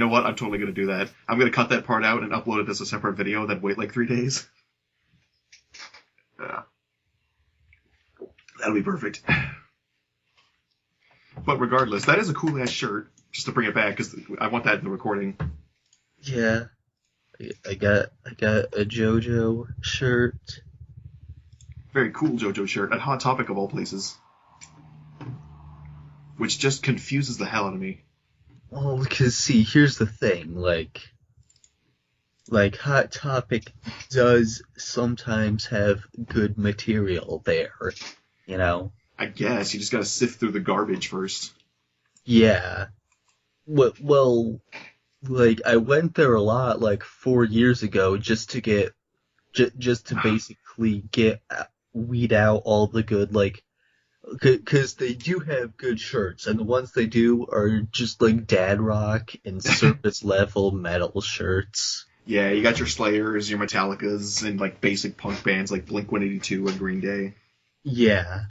know what? I'm totally going to do that. I'm going to cut that part out and upload it as a separate video, then wait like 3 days. That'll be perfect. But regardless, that is a cool-ass shirt, just to bring it back, because I want that in the recording. Yeah. I got a Jojo shirt. Very cool Jojo shirt, at Hot Topic of all places. Which just confuses the hell out of me. Well, because, see, here's the thing, like Hot Topic does sometimes have good material there, you know? I guess, you just gotta sift through the garbage first. Yeah. Well, like, I went there a lot, like, 4 years ago, just to get, just to basically weed out all the good, like, because they do have good shirts, and the ones they do are just, like, dad rock and surface level metal shirts. Yeah, you got your Slayers, your Metallicas, and, like, basic punk bands like Blink-182 and Green Day. Yeah.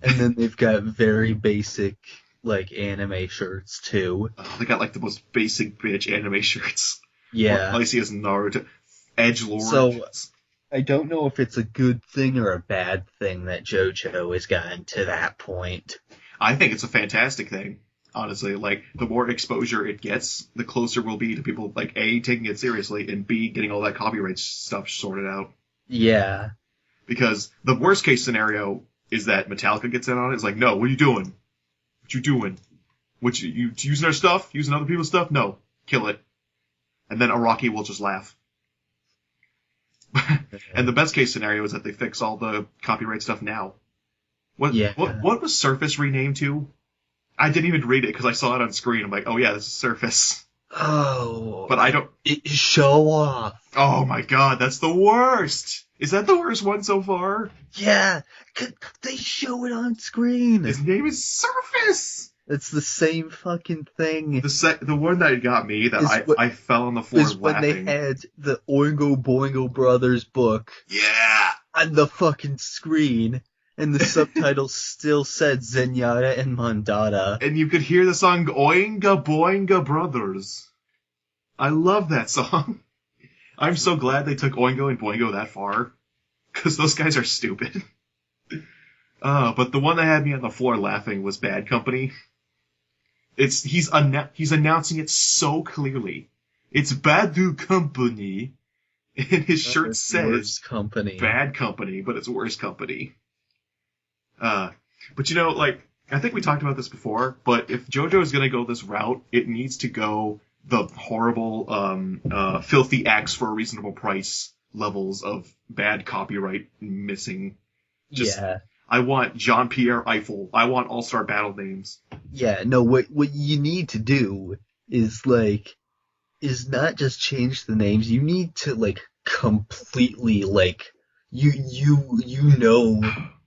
And then they've got very basic, like, anime shirts, too. Oh, they got, like, the most basic bitch anime shirts. Yeah. All I see is Naruto, Edgelord. So, I don't know if it's a good thing or a bad thing that Jojo has gotten to that point. I think it's a fantastic thing, honestly. Like, the more exposure it gets, the closer we'll be to people, like, A, taking it seriously, and B, getting all that copyright stuff sorted out. Yeah. Because the worst case scenario is that Metallica gets in on it. It's like, no, what are you doing? What you doing? You using our stuff? Using other people's stuff? No. Kill it. And then Araki will just laugh. And the best case scenario is that they fix all the copyright stuff now. What was Surface renamed to? I didn't even read it because I saw it on screen. I'm like, oh yeah, this is Surface. Oh. But I don't... Show off. Oh my god, that's the worst! Is that the worst one so far? Yeah, they show it on screen. His name is Surface! It's the same fucking thing. The one that got me, that I fell on the floor laughing. When they had the Oingo Boingo Brothers book. Yeah! On the fucking screen, and the subtitles still said Zenyatta and Mandata. And you could hear the song Oinga Boinga Brothers. I love that song. I'm so glad they took Oingo and Boingo that far. Because those guys are stupid. But the one that had me on the floor laughing was Bad Company. He's announcing it so clearly. It's Bad Company. And his shirt says company. Bad Company, but it's Worse Company. But you know, like, I think we talked about this before, but if JoJo is going to go this route, it needs to go the horrible, filthy acts for a reasonable price levels of bad copyright missing. Yeah. I want Jean-Pierre Eiffel. I want All-Star Battle names. Yeah, no, what you need to do is not just change the names, you need to, like, completely, like, you know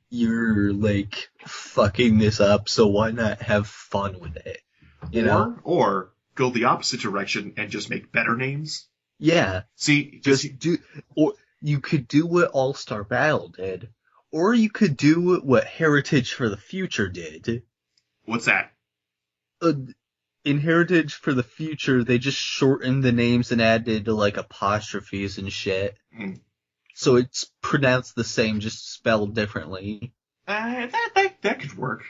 you're, like, fucking this up, so why not have fun with it? You know? Or go the opposite direction and just make better names. Yeah. See, or you could do what All-Star Battle did, or you could do what Heritage for the Future did. What's that? In Heritage for the Future, they just shortened the names and added, like, apostrophes and shit. Mm. So it's pronounced the same, just spelled differently. That could work.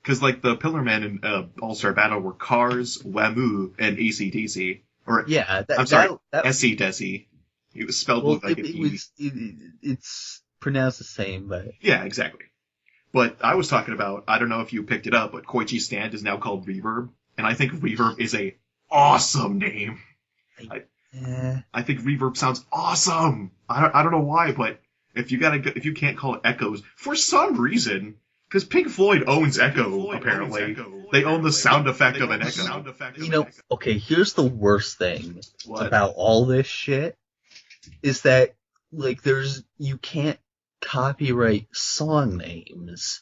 Because, like, the Pillarmen in All-Star Battle were Cars, Wamu, and AC/DC. Or, yeah, I'm sorry, Essie-Desi. It was spelled like an E. It's pronounced the same, but... Yeah, exactly. But I was talking about, I don't know if you picked it up, but Koichi Stand is now called Reverb, and I think Reverb is a awesome name. I think Reverb sounds awesome. I don't know why, but if you can't call it Echoes, for some reason, because Pink Floyd owns Echo, apparently. They own the sound effect of an echo. You know, okay, here's the worst thing about all this shit, is that, like, you can't copyright song names.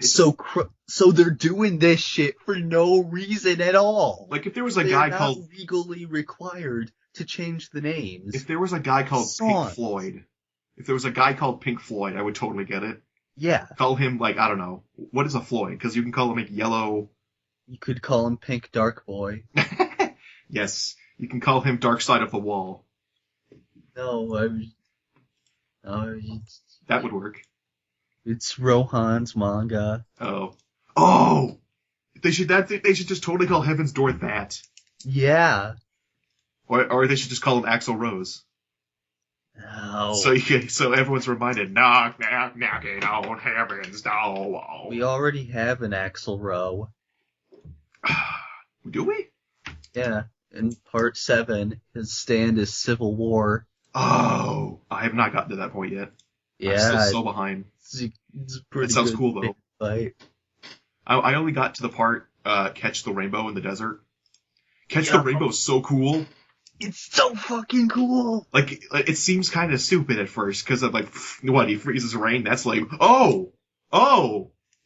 So they're doing this shit for no reason at all. Like, if there was a guy called... They're not legally required to change the names. If there was a guy called Pink Floyd, I would totally get it. Yeah. Call him, like, I don't know, what is a Floyd? Because you can call him, like, Yellow... You could call him Pink Dark Boy. Yes, you can call him Dark Side of the Wall. No, That would work. it's Rohan's manga. Oh! They should just totally call Heaven's Door that. Yeah. Or they should just call him Axl Rose. No. So everyone's reminded, knocking on Heaven's Door. We already have an Axl Rowe. Do we? Yeah. In part 7, his stand is Civil War. Oh, I have not gotten to that point yet. Yeah. I'm still so behind. It's pretty It sounds good cool, though. Fight. I only got to the part, Catch the Rainbow in the desert. Catch the Rainbow is so cool. It's so fucking cool. Like, it seems kind of stupid at first, because of, like, what, he freezes rain? That's lame. Oh,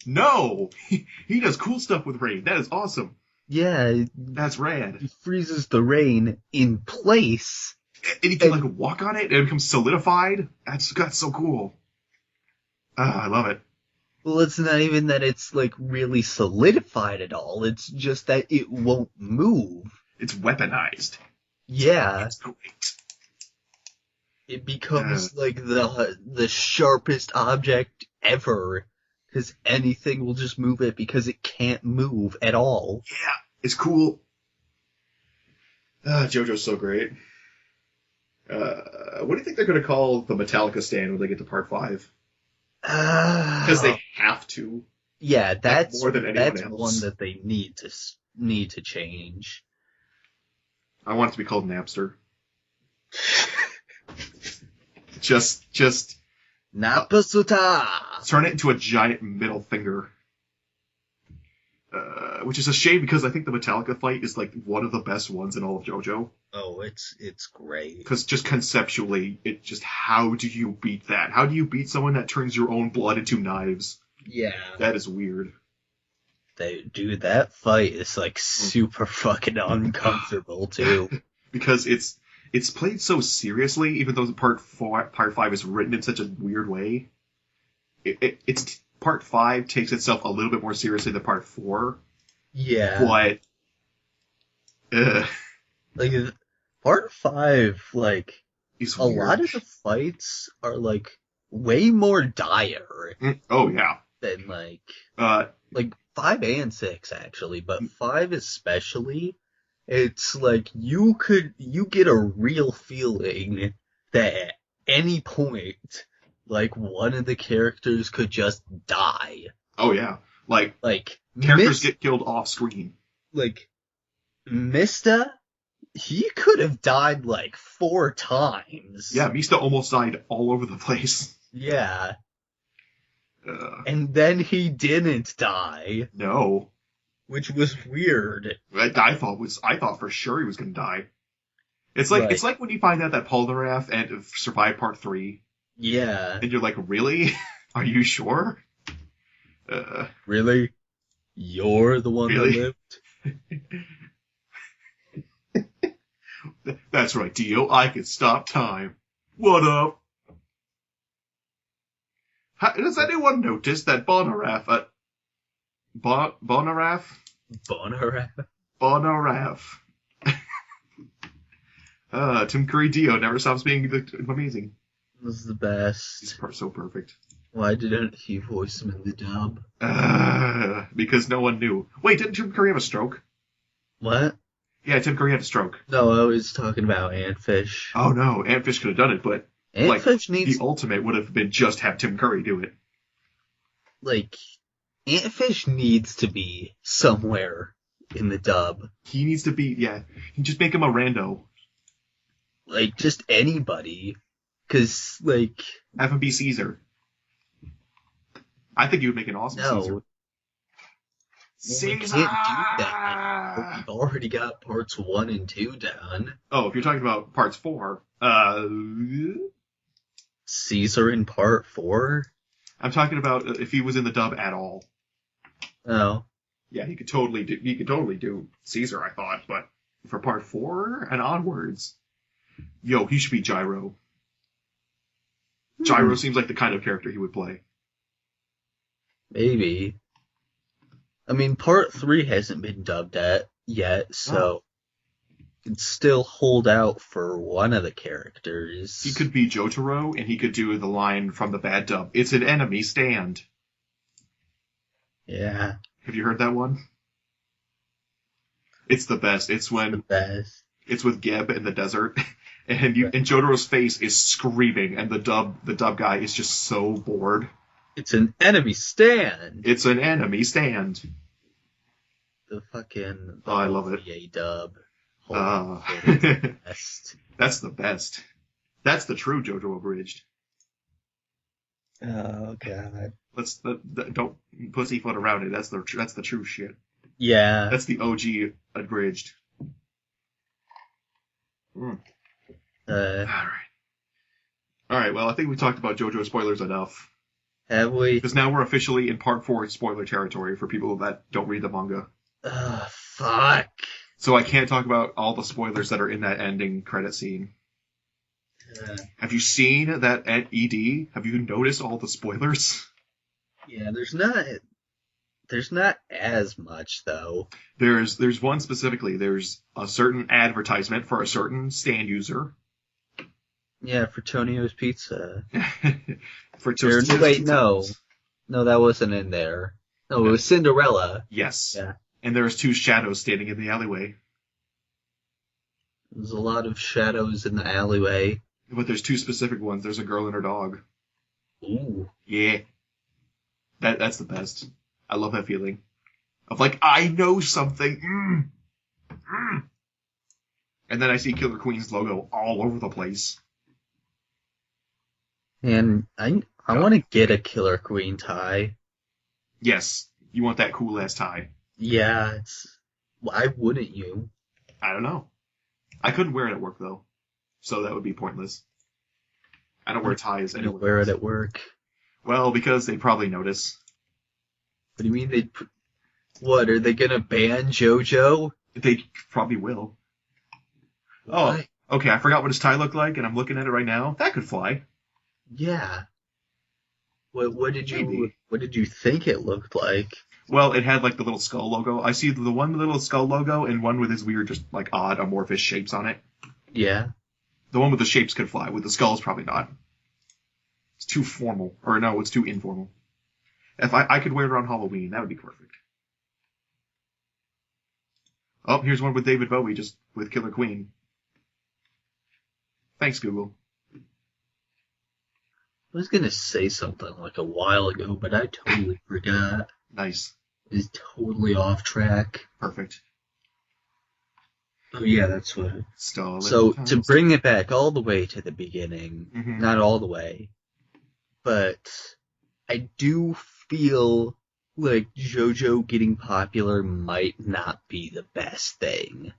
no! He does cool stuff with rain. That is awesome. Yeah. That's rad. He freezes the rain in place. And he can, like, walk on it, and it becomes solidified. That's so cool. I love it. Well, it's not even that it's, like, really solidified at all. It's just that it won't move. It's weaponized. Yeah. It's great. It becomes, like, the sharpest object ever. Because anything will just move it because it can't move at all. Yeah, it's cool. Jojo's so great. What do you think they're going to call the Metallica stand when they get to part 5? Because they have to. Yeah, that's more than anyone else. One that they need to change. I want it to be called Napster. just Napasuta! Turn it into a giant middle finger. Which is a shame because I think the Metallica fight is like one of the best ones in all of JoJo. Oh, it's great. Because just conceptually, how do you beat that? How do you beat someone that turns your own blood into knives? Yeah. That is weird. Dude, that fight is like super fucking uncomfortable too. Because it's played so seriously, even though part 5 is written in such a weird way. It's part 5 takes itself a little bit more seriously than part 4. Yeah. But like part 5, like it's a weird. lot of the fights are like way more dire. Oh yeah. Than like 5 and 6 actually, but 5 especially. It's like you get a real feeling that at any point, like one of the characters could just die. Oh yeah, like characters get killed off screen. Like Mista, he could have died like 4 times. Yeah, Mista almost died all over the place. Yeah. And then he didn't die. No. Which was weird. I thought for sure he was gonna die. It's like when you find out that Polnareff and survived part 3. Yeah. And you're like, really? Are you sure? Really? You're the one that lived? That's right, Dio. I can stop time. What up? Does anyone notice that Bonaraff... Bonaraff? Tim Curry Dio never stops being amazing. This is the best. He's so perfect. Why didn't he voice him in the dub? Because no one knew. Wait, didn't Tim Curry have a stroke? What? Yeah, Tim Curry had a stroke. No, I was talking about Antfish. Oh no, Antfish could have done it, but Antfish needs... the ultimate would have been just have Tim Curry do it. Like, Antfish needs to be somewhere in the dub. He needs to be, yeah. You just make him a rando. Like, just anybody. Because, like... Have him be Caesar. I think you would make an awesome Caesar. Caesar! We can't do that. We've already got parts 1 and 2 done. Oh, if you're talking about parts 4, Caesar in part 4? I'm talking about if he was in the dub at all. Oh. Yeah, he could totally do Caesar, I thought, but for part 4 and onwards, he should be Gyro. Gyro seems like the kind of character he would play. Maybe. I mean, part 3 hasn't been dubbed yet, so... could still hold out for one of the characters. He could be Jotaro, and he could do the line from the bad dub. It's an enemy, stand. Yeah. Have you heard that one? It's the best. It's when it's with Geb in the desert, and Jotaro's face is screaming, and the dub guy is just so bored. It's an enemy, stand. It's an enemy, stand. The fucking I love it. VA dub. Best. That's the best. That's the true Jojo abridged. Oh god. Don't pussyfoot around it. That's the true shit. Yeah. That's the OG abridged. All right. Well, I think we talked about JoJo spoilers enough. Have we? Because now we're officially in part 4 spoiler territory for people that don't read the manga. Fuck. So I can't talk about all the spoilers that are in that ending credit scene. Have you seen that at ED? Have you noticed all the spoilers? Yeah, there's not as much though. There's one specifically. There's a certain advertisement for a certain stand user. Yeah, for Tonio's Pizza. For Torsofuk. Wait, no, that wasn't in there. No, it was Cinderella. Yes. Yeah. And there's 2 shadows standing in the alleyway. There's a lot of shadows in the alleyway. But there's 2 specific ones. There's a girl and her dog. Ooh. Yeah. That's the best. I love that feeling. Of like, I know something. And then I see Killer Queen's logo all over the place. And I want to get a Killer Queen tie. Yes. You want that cool ass tie. Yeah, why wouldn't you? I don't know. I couldn't wear it at work though. So that would be pointless. I don't wear ties anywhere. You don't wear it at work. Well, because they probably notice. What do you mean what, are they gonna ban JoJo? They probably will. Why? Oh, okay, I forgot what his tie looked like, and I'm looking at it right now. That could fly. Yeah. What did you think it looked like? Well, it had like the little skull logo. I see the one little skull logo and one with his weird, just like odd amorphous shapes on it. Yeah. The one with the shapes could fly. With the skulls, probably not. It's too formal. Or no, it's too informal. If I could wear it around Halloween, that would be perfect. Oh, here's one with David Bowie, just with Killer Queen. Thanks, Google. I was gonna say something like a while ago, but I totally forgot. Nice. It's totally off track. Perfect. Oh yeah, that's what. So to bring it back all the way to the beginning, not all the way, but I do feel like JoJo getting popular might not be the best thing.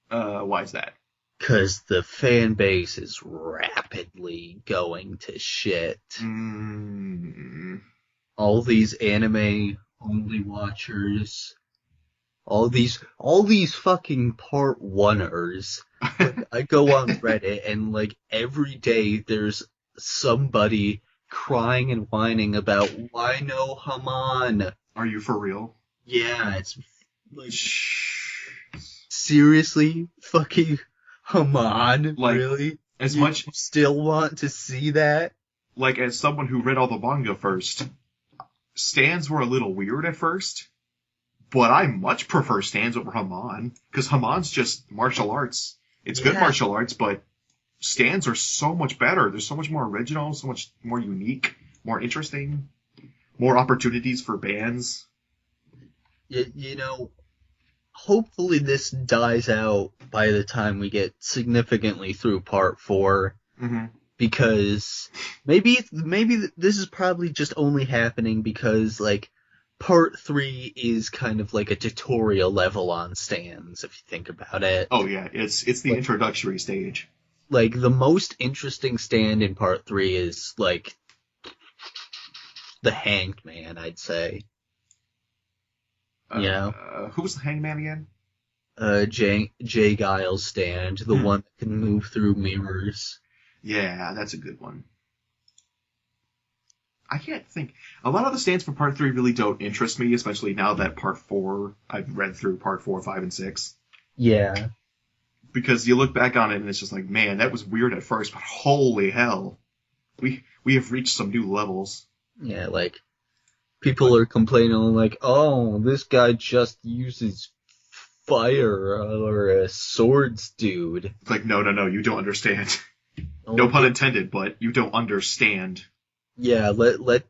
Why is that? Because the fan base is rapidly going to shit. All these anime only watchers, all these fucking part oneers. Like, I go on Reddit and like every day there's somebody crying and whining about why no Haman. Are you for real? Yeah, it's like seriously fucking Haman, like, really? As you much still want to see that? Like, as someone who read all the manga first, stands were a little weird at first, but I much prefer stands over Haman, because Haman's just martial arts. It's good martial arts, but stands are so much better. They're so much more original, so much more unique, more interesting, more opportunities for bands. You know, hopefully this dies out by the time we get significantly through part 4. Because maybe this is probably just only happening because, like, part 3 is kind of like a tutorial level on stands, if you think about it. Oh yeah, it's the introductory stage. Like, the most interesting stand in part 3 is, like, the Hanged Man, I'd say. You know? Who was the Hanged Man again? Jay Giles' stand, the one that can move through mirrors. Yeah, that's a good one. I can't think. A lot of the stands for part 3 really don't interest me, especially now that part 4, I've read through part 4, 5, and 6. Yeah. Because you look back on it and it's just like, man, that was weird at first, but holy hell. We have reached some new levels. Yeah, like, people are complaining like, oh, this guy just uses fire or a swords dude. It's like, no, you don't understand. Oh, No pun intended, but you don't understand. Yeah, let's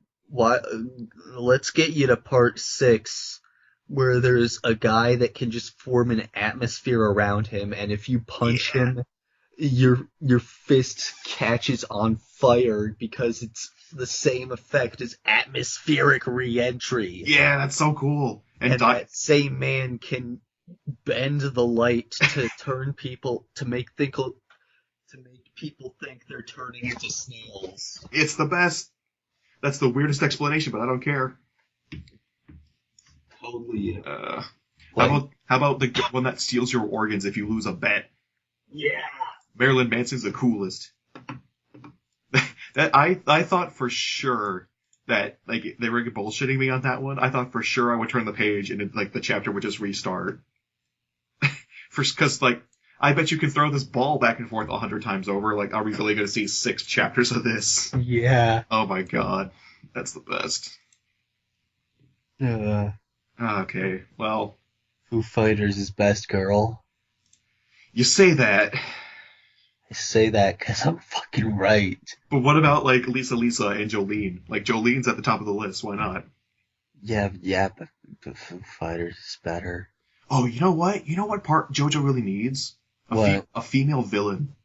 get you to part 6, where there's a guy that can just form an atmosphere around him, and if you punch him, your fist catches on fire because it's the same effect as atmospheric re-entry. Yeah, that's so cool. And that same man can bend the light to turn people to make people think they're turning into snails. It's the best. That's the weirdest explanation, but I don't care. Totally. How about the one that steals your organs if you lose a bet? Yeah. Marilyn Manson's the coolest. That I thought for sure that like they were bullshitting me on that one. I thought for sure I would turn the page and like the chapter would just restart. Because like I bet you can throw this ball back and forth 100 times over. Like, are we really going to see 6 chapters of this? Yeah. Oh my god, that's the best. Okay, well, Foo Fighters is best girl. You say that. I say that because I'm fucking right. But what about, like, Lisa and Jolene? Like, Jolene's at the top of the list. Why not? Yeah, but Foo Fighters is better. Oh, you know what? You know what part Jojo really needs? A female villain.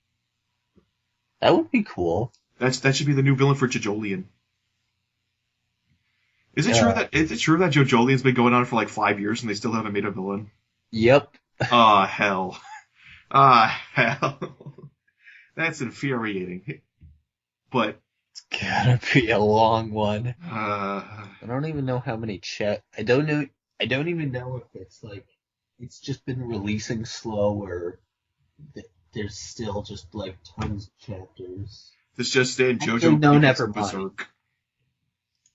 That would be cool. That should be the new villain for Jojolian. Is it true that Jojolian's been going on for like 5 years and they still haven't made a villain? Yep. Ah, hell. Ah, hell. That's infuriating. But it's gotta be a long one. I don't even know how many I don't even know if it's like it's just been releasing slow or there's still just like tons of chapters. It's just in Jojo. No, never mind.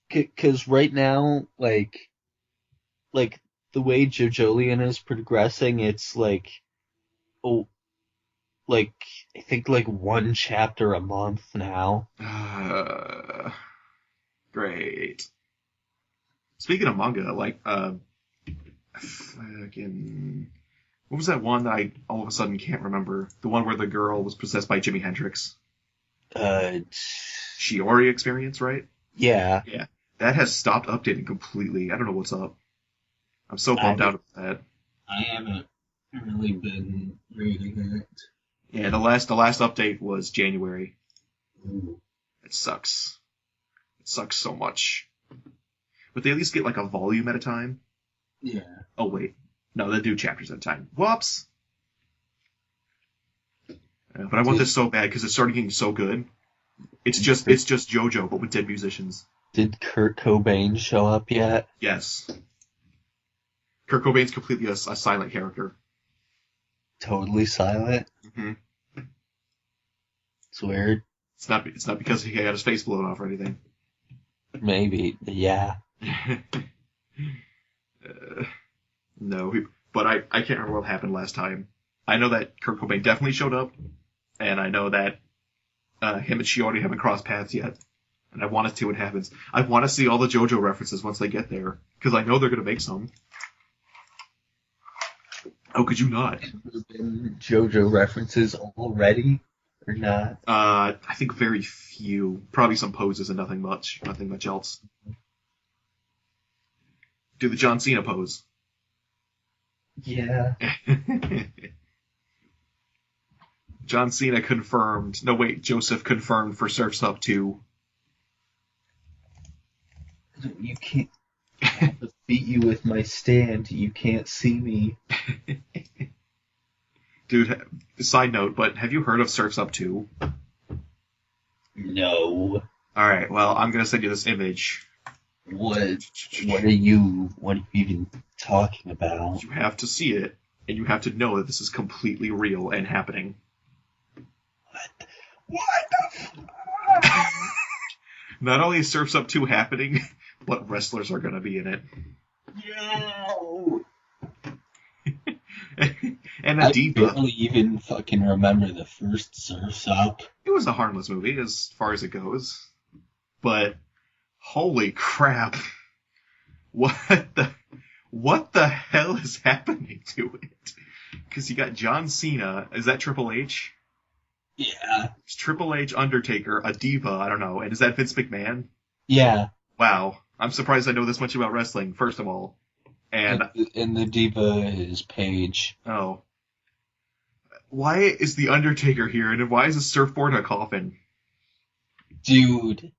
Because right now, like the way Jojolian is progressing, it's like, I think like 1 chapter a month now. Great. Speaking of manga, like, what was that one that I all of a sudden can't remember? The one where the girl was possessed by Jimi Hendrix. Shiori Experience, right? Yeah. Yeah. That has stopped updating completely. I don't know what's up. I'm so bummed out about that. I haven't really been reading it. Yeah, the last update was January. Ooh. It sucks. It sucks so much. But they at least get like a volume at a time. Yeah. Oh wait. No, they do chapters at a time. Whoops! But I want this so bad because it started getting so good. It's just Jojo, but with dead musicians. Did Kurt Cobain show up yet? Yes. Kurt Cobain's completely a silent character. Totally silent? Mm-hmm. It's weird. It's not because he got his face blown off or anything. Maybe, yeah. No, but I can't remember what happened last time. I know that Kurt Cobain definitely showed up, and I know that him and Shiori haven't crossed paths yet. And I want to see what happens. I want to see all the JoJo references once they get there, because I know they're going to make some. How could you not? Have there been JoJo references already, or not? I think very few. Probably some poses and nothing much else. Do the John Cena pose. Yeah. John Cena confirmed. No, wait, Joseph confirmed for Surf's Up 2. You can't. I have to beat you with my stand. You can't see me. Dude, side note, but have you heard of Surf's Up 2? No. Alright, well, I'm gonna send you this image. What are you even talking about? You have to see it, and you have to know that this is completely real and happening. What the fuck? Not only is Surf's Up 2 happening, but wrestlers are gonna be in it. No! And a I diva. barely even fucking remember the first Surf's Up. It was a harmless movie as far as it goes. But holy crap. What the hell is happening to it? Because you got John Cena. Is that Triple H? Yeah. It's Triple H, Undertaker, a diva, I don't know. And is that Vince McMahon? Yeah. Wow. I'm surprised I know this much about wrestling, first of all. And the diva is Paige. oh. Why is the Undertaker here, and why is a surfboard a coffin? Dude.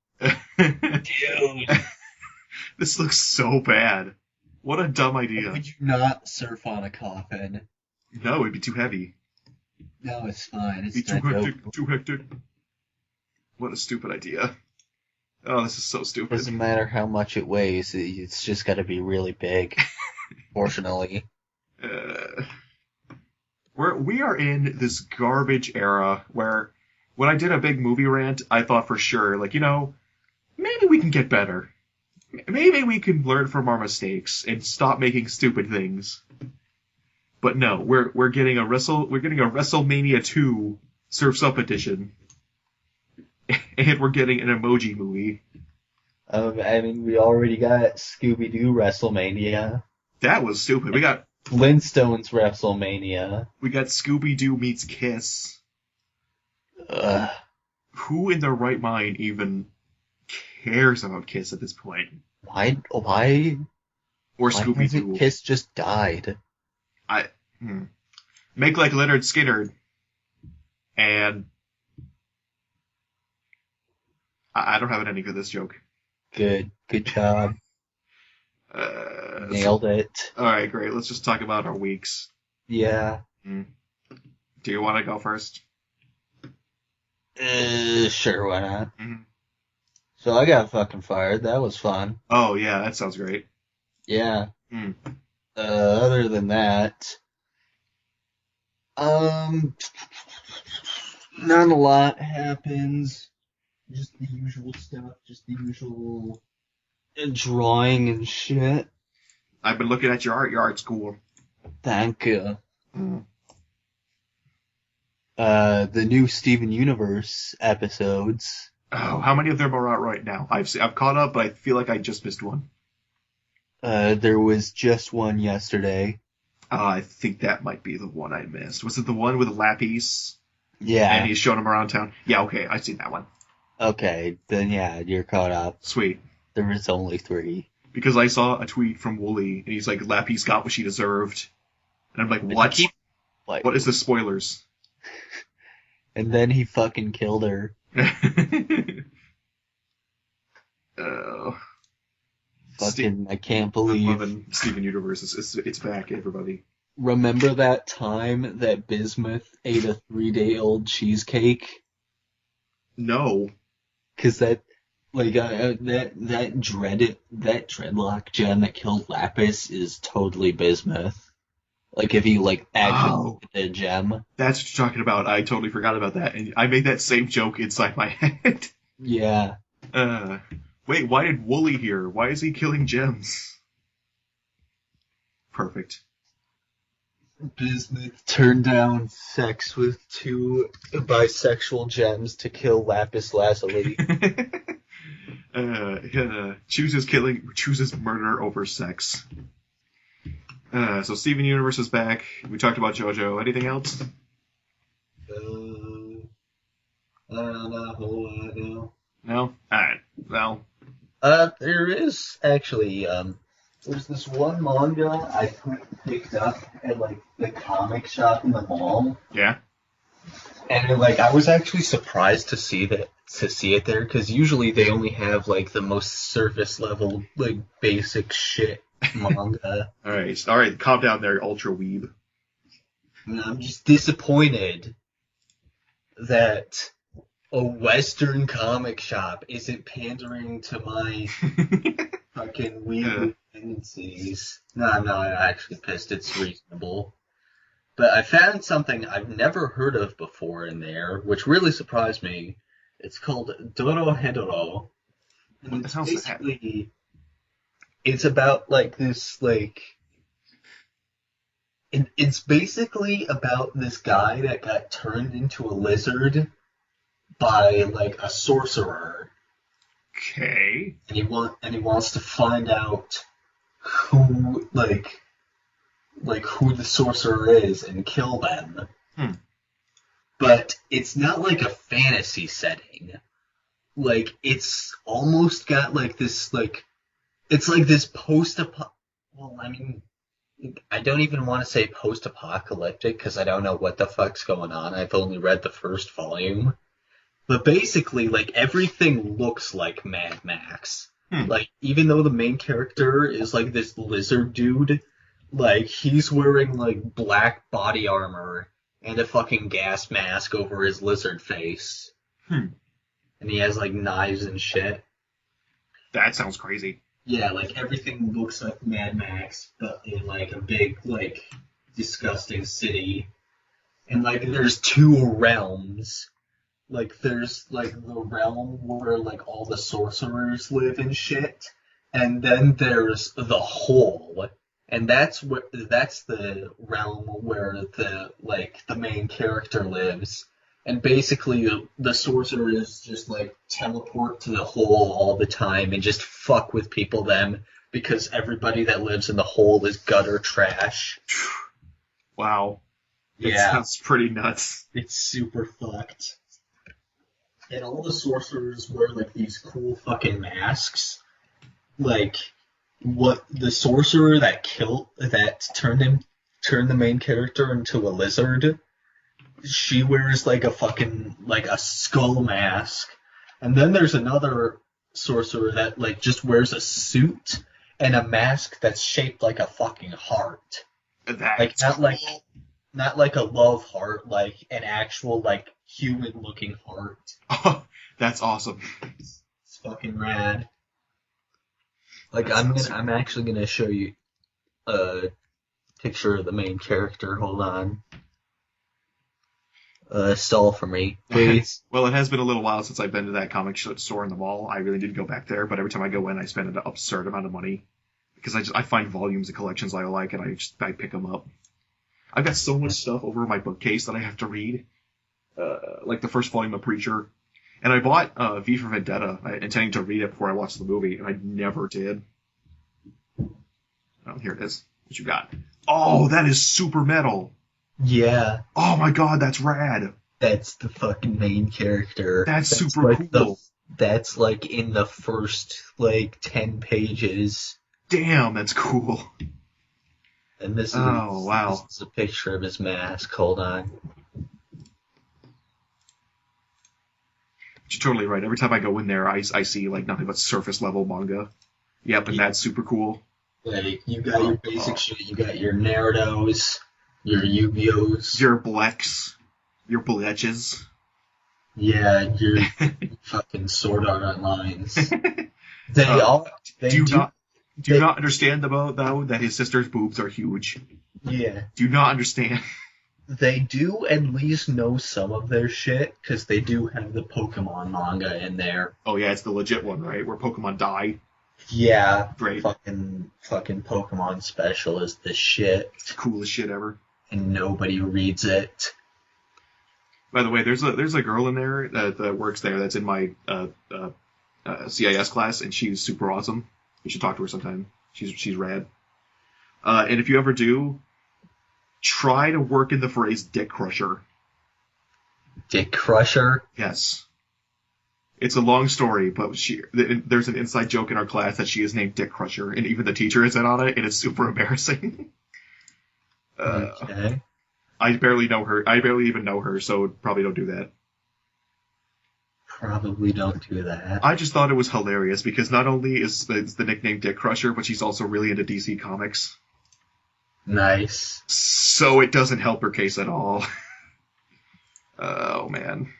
This looks so bad. What a dumb idea. Would you not surf on a coffin? No, it'd be too heavy. No, it's fine. It's It'd be too hectic. What a stupid idea. Oh, this is so stupid. Doesn't matter how much it weighs, it's just gotta be really big. Fortunately. We are in this garbage era where when I did a big movie rant, I thought for sure, like, maybe we can get better. Maybe we can learn from our mistakes and stop making stupid things. But no, we're getting a WrestleMania 2 Surf's Up edition. And we're getting an emoji movie. I mean, we already got Scooby-Doo WrestleMania. That was stupid. We got Flintstones WrestleMania. We got Scooby-Doo meets Kiss. Ugh. Who in their right mind even cares about Kiss at this point? Why? Or Scooby-Doo. Kiss just died. Make like Leonard Skinner. And I don't have an ending for this joke. Good job. Nailed it. Alright, great. Let's just talk about our weeks. Yeah. Do you want to go first? Sure, why not? Mm-hmm. So I got fucking fired. That was fun. Oh, yeah, that sounds great. Yeah. Other than that, not a lot happens. Just the usual stuff. Just the usual drawing and shit. I've been looking at your art. Your art's cool. Thank you. The new Steven Universe episodes. Oh, how many of them are out right now? I've caught up, but I feel like I just missed one. There was just one yesterday. I think that might be the one I missed. Was it the one with Lapis? Yeah. And he's showing him around town? Yeah, okay, I've seen that one. Okay, then yeah, you're caught up. Sweet. There was only 3. Because I saw a tweet from Wooly, and he's like, Lapis got what she deserved. And I'm like, what? What is the spoilers? And then he fucking killed her. Fucking, I can't believe. I'm loving Steven Universe. It's back, everybody. Remember that time that Bismuth ate a 3-day-old cheesecake? No. Cause that dreadlock gem that killed Lapis is totally Bismuth. Like if you actually look at the gem. That's what you're talking about. I totally forgot about that, and I made that same joke inside my head. Yeah. Wait, why did Wooly here? Why is he killing gems? Perfect. Bismuth turned down sex with 2 bisexual gems to kill Lapis Lazuli. Chooses murder over sex. So Steven Universe is back. We talked about Jojo. Anything else? Not a whole lot, no. No? Alright. Well. There is actually, there's this one manga I picked up at, the comic shop in the mall. Yeah? And, I was actually surprised to see it there, because usually they only have, the most surface level, basic shit manga. Alright, calm down there, ultra weeb. And I'm just disappointed that a Western comic shop isn't pandering to my fucking weeb tendencies. No, I'm not actually pissed. It's reasonable. But I found something I've never heard of before in there, which really surprised me. It's called Dorohedoro. And it's basically... It's about, this, It's basically about this guy that got turned into a lizard by like a sorcerer, Okay. and he wants to find out who who the sorcerer is and kill them. Hmm. But it's not like a fantasy setting. Like it's almost got like this it's like this well, I mean, I don't even want to say post-apocalyptic because I don't know what the fuck's going on. I've only read the first volume. But basically, like, everything looks like Mad Max. Like, even though the main character is, like, this lizard dude, like, he's wearing, like, black body armor and a fucking gas mask over his lizard face. And he has, like, knives and shit. That sounds crazy. Yeah, like, everything looks like Mad Max, but in, like, a big, like, disgusting city. And, like, there's two realms. Like, there's, like, the realm where, like, all the sorcerers live and shit, and then there's the Hole, and that's the realm where the main character lives, and basically the sorcerers just, like, teleport to the Hole all the time and just fuck with people then, because everybody that lives in the Hole is gutter trash. Wow. It Yeah. sounds pretty nuts. It's super fucked. And all the sorcerers wear, like, these cool fucking masks. Like, what the sorcerer that turned the main character into a lizard, she wears, like, a skull mask. And then there's another sorcerer that, like, just wears a suit and a mask that's shaped like a fucking heart. That's Not like a love heart, like an actual, like, human-looking heart. Oh, that's awesome. It's fucking rad. Like, I'm actually gonna show you a picture of the main character. Hold on. Stall for me, please. Well, it has been a little while since I've been to that comic store in the mall. I really need to go back there, but every time I go in, I spend an absurd amount of money because I find volumes of collections I like and I pick them up. I've got so much stuff over my bookcase that I have to read, like the first volume of Preacher, and I bought V for Vendetta, intending to read it before I watched the movie, and I never did. Oh, here it is. What you got? Oh, that is super metal. Yeah. Oh my god, that's rad. That's the fucking main character. That's super like cool. That's like in the first, like, 10 pages. Damn, that's cool. And this is, wow. This is a picture of his mask. Hold on. You're totally right. Every time I go in there, I see, like, nothing but surface level manga. Yep, and that's super cool. Like, you got your basic shit. You got your Narutos, your Yu-Gi-Ohs. Your Bleks. Your Bleches. Yeah, your fucking Sword Art Onlines. Do you not understand about, though, that his sister's boobs are huge? Yeah. Do you not understand? They do at least know some of their shit, because they do have the Pokemon manga in there. Oh yeah, it's the legit one, right? Where Pokemon die. Yeah. Great. Fucking Pokemon Special is the shit. It's the coolest shit ever. And nobody reads it. By the way, there's a girl in there that works there that's in my CIS class, and she's super awesome. You should talk to her sometime. She's rad. And if you ever do, try to work in the phrase Dick Crusher. Dick Crusher? Yes. It's a long story, but there's an inside joke in our class that she is named Dick Crusher, and even the teacher is in on it, and it's super embarrassing. Okay. I barely know her. I barely even know her, so probably don't do that. Probably don't do that. I just thought it was hilarious, because not only is the nickname Dick Crusher, but she's also really into DC Comics. Nice. So it doesn't help her case at all. Oh, man.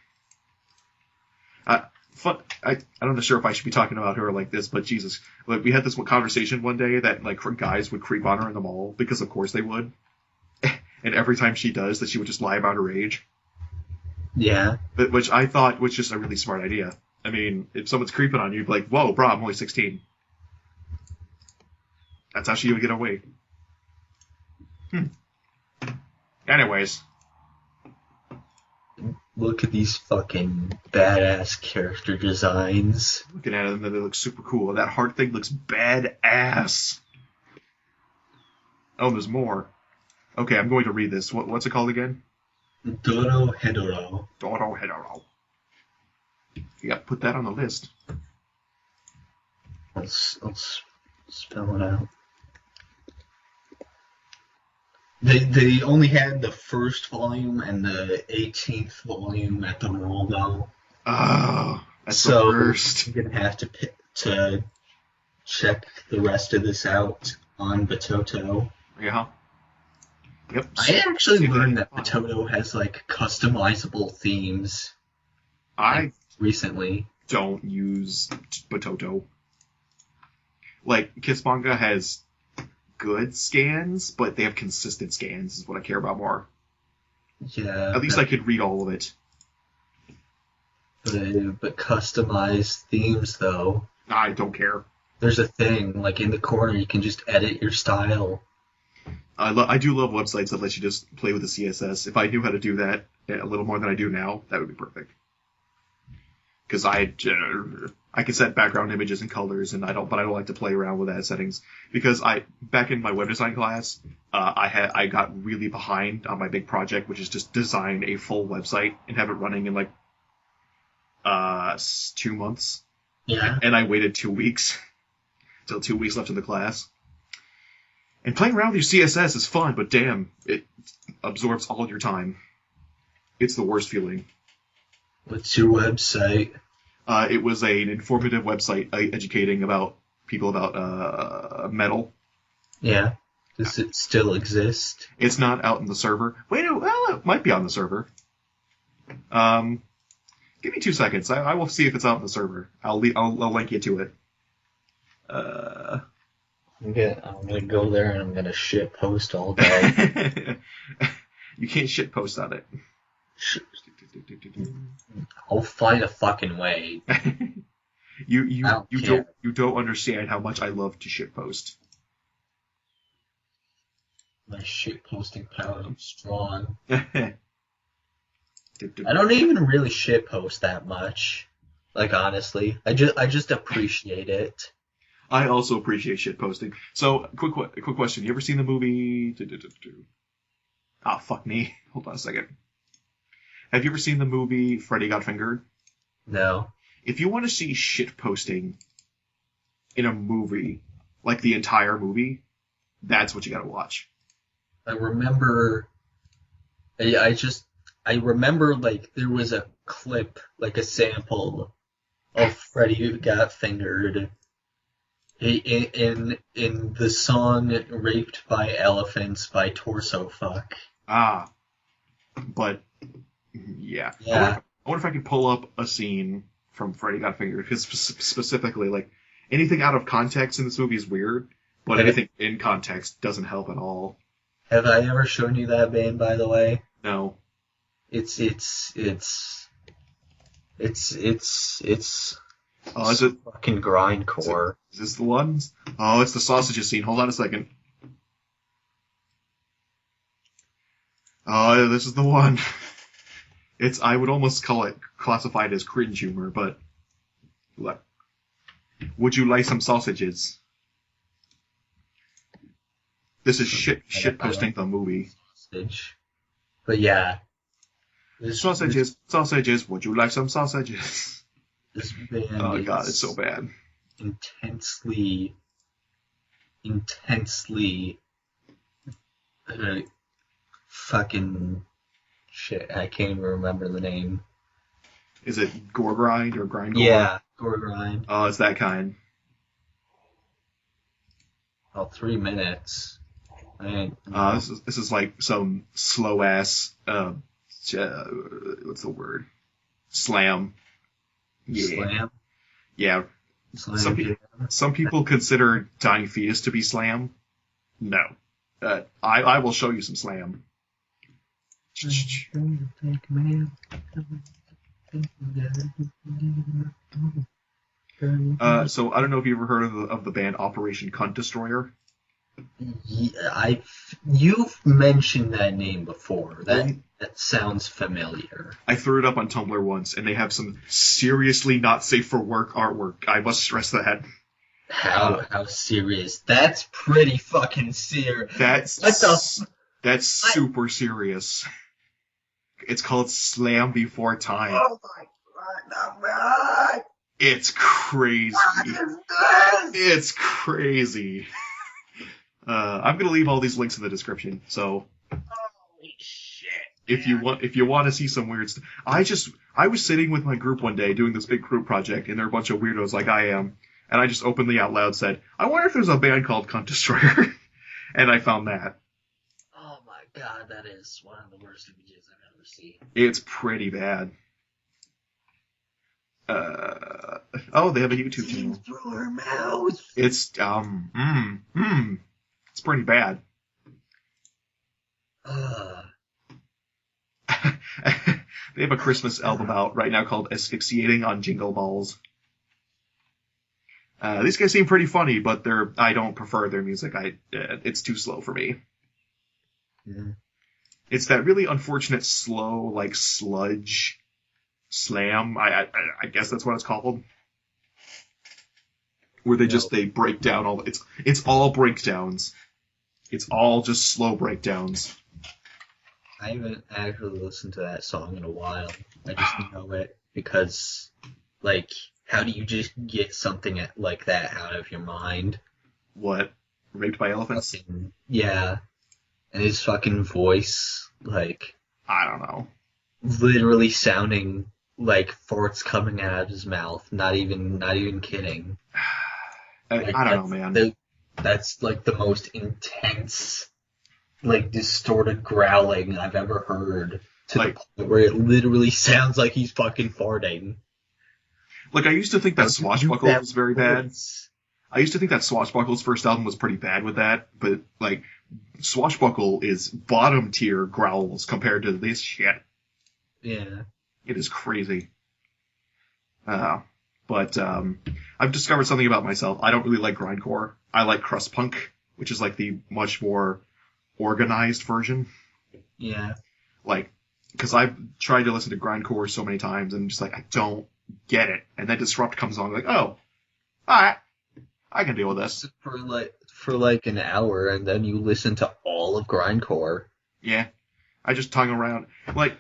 I'm not sure if I should be talking about her like this, but Jesus. Like, we had this conversation one day that, like, guys would creep on her in the mall, because of course they would. And every time she does, that she would just lie about her age. Yeah. Which I thought was just a really smart idea. I mean, if someone's creeping on you, you'd be like, whoa, bro, I'm only 16. That's how she would get away. Anyways. Look at these fucking badass character designs. Looking at them, they look super cool. That heart thing looks badass. Oh, there's more. Okay, I'm going to read this. What's it called again? Dorohedoro. Dorohedoro. Yeah, put that on the list. I'll spell it out. They only had the first volume and the 18th volume at the World though. Oh, that's so the worst. You're gonna have to check the rest of this out on Batoto. Yeah. Yep. I actually learned that Batoto has like customizable themes. I recently don't use Batoto. Like, Kiss Manga has good scans, but they have consistent scans is what I care about more. Yeah. At least I could read all of it. But customized themes, though. I don't care. There's a thing, like in the corner, you can just edit your style. I do love websites that let you just play with the CSS. If I knew how to do that a little more than I do now, that would be perfect. Because I can set background images and colors, but I don't like to play around with that settings. Because back in my web design class, I got really behind on my big project, which is just design a full website and have it running in like 2 months. Yeah. And I waited 2 weeks till 2 weeks left in the class. And playing around with your CSS is fun, but damn, it absorbs all your time. It's the worst feeling. What's your website? It was an informative website educating people about metal. Yeah. Does it still exist? It's not out in the server. Wait, well, it might be on the server. Give me 2 seconds. I will see if it's out in the server. I'll link you to it. I'm gonna go there and I'm gonna shit post all day. You can't shit post on it. I'll find a fucking way. You don't understand how much I love to shit post. My shit posting power is strong. I I don't even really shit post that much. Like honestly, I just appreciate it. I also appreciate shit posting. So, quick question: you ever seen the movie? Ah, fuck me. Hold on a second. Have you ever seen the movie Freddy Got Fingered? No. If you want to see shit posting in a movie, like the entire movie, that's what you gotta watch. I remember. I remember like there was a clip, like a sample of Freddy Got Fingered in the song "Raped by Elephants" by Torsofuk. Ah, but yeah. I wonder if I could pull up a scene from Freddy Got Fingered, because specifically, like, anything out of context in this movie is weird, but anything in context doesn't help at all. Have I ever shown you that band, by the way? No. It's Oh, is it fucking grindcore. Is this the one? Oh, it's the sausages scene. Hold on a second. Oh, this is the one. I would almost classify it as cringe humor, but look. Would you like some sausages? This is shit posting the movie. Sausage. But yeah. Sausages, would you like some sausages? This band oh god, it's so bad. Intensely fucking shit. I can't even remember the name. Is it Gore Grind or Grind Gore? Yeah, Gore Grind. Oh, it's that kind. Oh, 3 minutes. This is like some slow ass. What's the word? Slam. Yeah. Slam. Yeah. Slam. Some people consider Dying Fetus to be slam. No. I will show you some slam. So I don't know if you ever heard of the band Operation Cunt Destroyer. Yeah, You've mentioned that name before. Well, That sounds familiar. I threw it up on Tumblr once, and they have some seriously not safe for work artwork. I must stress that. How serious? That's pretty fucking serious. That's super serious. It's called Slam Before Time. Oh my god! It's crazy. What is this? It's crazy. I'm gonna leave all these links in the description. So, Holy shit! if you want to see some weird stuff, I was sitting with my group one day doing this big group project, and there are a bunch of weirdos like I am, and I just openly out loud said, "I wonder if there's a band called Cunt Destroyer," and I found that. Oh my god, that is one of the worst images I've ever seen. It's pretty bad. They have a YouTube channel. Through her mouth. It's it's pretty bad. They have a Christmas album out right now called Asphyxiating on Jingle Balls. These guys seem pretty funny, but I don't prefer their music. It's too slow for me. Mm. It's that really unfortunate slow, like sludge slam. I guess that's what it's called. Where they break down it's all breakdowns. It's all just slow breakdowns. I haven't actually listened to that song in a while. I just know it because, like, how do you just get something like that out of your mind? What? Raped by elephants? Yeah. And his fucking voice, like... I don't know. Literally sounding like farts coming out of his mouth. Not even kidding. I don't know, man. That's like the most intense, like, distorted growling I've ever heard, to the point where it literally sounds like he's fucking farting. Like, I used to think that Swashbuckle was very bad. I used to think that Swashbuckle's first album was pretty bad with that, but, like, Swashbuckle is bottom tier growls compared to this shit. Yeah. It is crazy. But I've discovered something about myself. I don't really like grindcore. I like crust punk, which is like the much more organized version. Yeah. Like, because I've tried to listen to grindcore so many times and just like, I don't get it. And then Disrupt comes on, like, oh, alright, I can deal with this. For like an hour, and then you listen to all of grindcore. Yeah. I just tongue around. Like,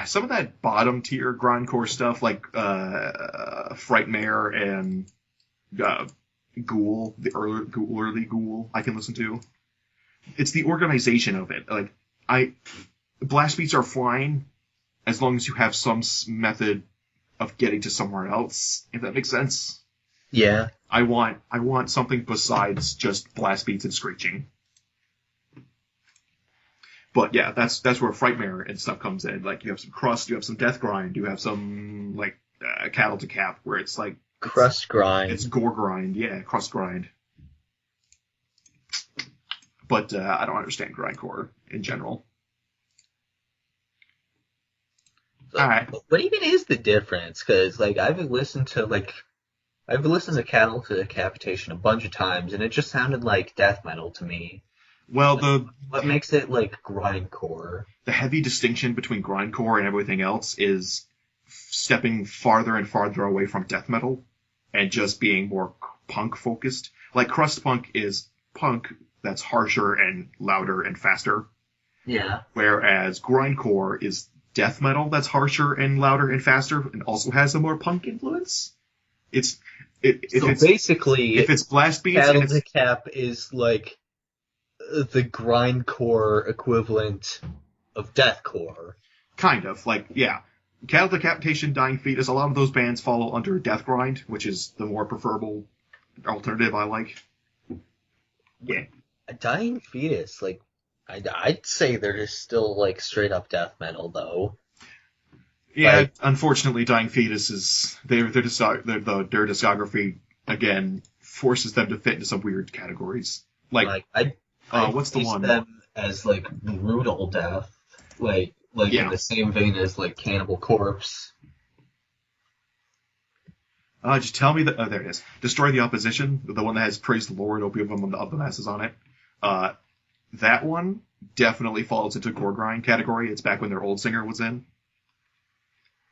some of that bottom tier grindcore stuff, like Frightmare and Ghoul, the early Ghoul, I can listen to. It's the organization of it. Like, blast beats are fine as long as you have some method of getting to somewhere else, if that makes sense. Yeah. I want something besides just blast beats and screeching. But yeah, that's where Frightmare and stuff comes in. Like, you have some crust, you have some death grind, you have some, like, cattle to cap, where it's like... Crust grind. It's gore grind, yeah, crust grind. But I don't understand grindcore in general. Alright. What even is the difference? Because, like, I've listened to Cattle to Decapitation a bunch of times, and it just sounded like death metal to me. Well, what makes it like grindcore? The heavy distinction between grindcore and everything else is stepping farther and farther away from death metal and just being more punk focused. Like, crust punk is punk that's harsher and louder and faster. Yeah. Whereas grindcore is death metal that's harsher and louder and faster and also has a more punk influence. If it's blast beats, Cattle to Cap is like the grindcore equivalent of deathcore. Kind of. Like, yeah. Cattle Decapitation, Dying Fetus, a lot of those bands fall under death grind, which is the more preferable alternative I like. Yeah. A Dying Fetus, like, I'd say they're just still, like, straight up death metal, though. Yeah, like, unfortunately, Dying Fetus is... Their discography, again, forces them to fit into some weird categories. Like I'd what's the one? Them as, like, brutal death. Like yeah. In the same vein as, like, Cannibal Corpse. Just tell me that... Oh, there it is. Destroy the Opposition, the one that has Praise the Lord, Opium of the Masses on it. That one definitely falls into gore grind category. It's back when their old singer was in.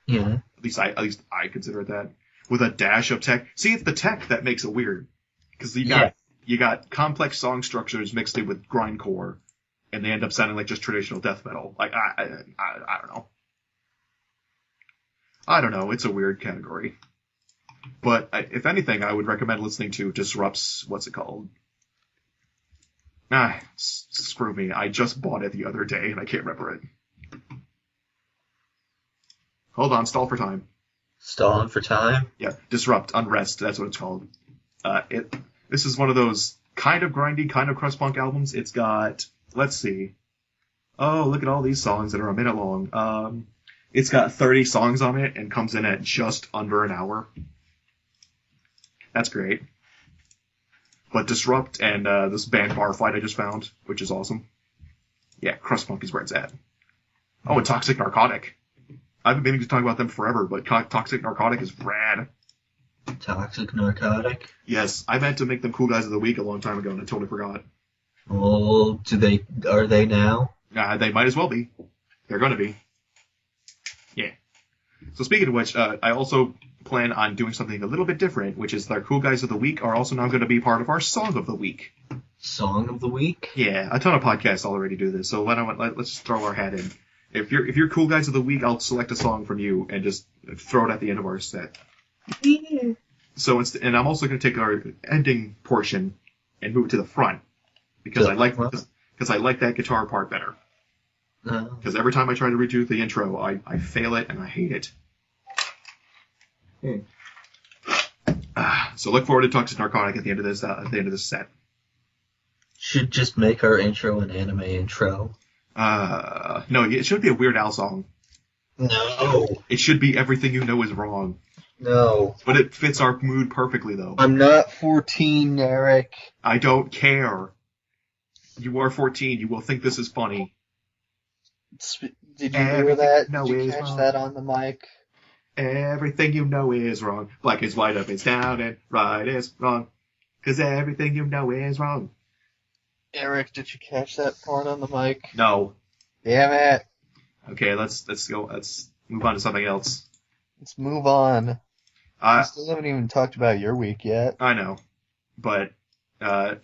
Yeah. At least I consider it that. With a dash of tech. See, it's the tech that makes it weird. Because you got complex song structures mixed in with grindcore, and they end up sounding like just traditional death metal. Like, I don't know. I don't know. It's a weird category. But if anything, I would recommend listening to Disrupt's, what's it called? Screw me. I just bought it the other day, and I can't remember it. Hold on, stall for time. Stalling for time? Yeah, Disrupt, Unrest, that's what it's called. This is one of those kind of grindy, kind of crust punk albums. It's got, let's see. Oh, look at all these songs that are a minute long. It's got 30 songs on it and comes in at just under an hour. That's great. But Disrupt and this band Barfight I just found, which is awesome. Yeah, crust punk is where it's at. Oh, and Toxic Narcotic. I've been meaning to talk about them forever, but Toxic Narcotic is rad. Toxic Narcotic? Yes, I meant to make them Cool Guys of the Week a long time ago, and I totally forgot. Oh, are they now? They might as well be. They're gonna be. Yeah. So speaking of which, I also plan on doing something a little bit different, which is their Cool Guys of the Week are also now going to be part of our Song of the Week. Song of the Week? Yeah, a ton of podcasts already do this, so let's throw our hat in. If you're Cool Guys of the Week, I'll select a song from you and just throw it at the end of our set. Yeah. So and I'm also going to take our ending portion and move it to the front because I like that guitar part better. Because every time I try to redo the intro, I fail it and I hate it. So look forward to Toxic Narcotic at the end of this set. Should just make our intro an anime intro. No, it should be a Weird Al song. No. It should be Everything You Know Is Wrong. No. But it fits our mood perfectly, though. I'm not 14, Eric. I don't care. You are 14. You will think this is funny. Did you hear that? Did you catch that on the mic? Everything you know is wrong. Black is white, up is down, and right is wrong. 'Cause everything you know is wrong. Eric, did you catch that part on the mic? No. Damn it. Okay, let's go. Let's move on to something else. Let's move on. We still haven't even talked about your week yet. I know. But,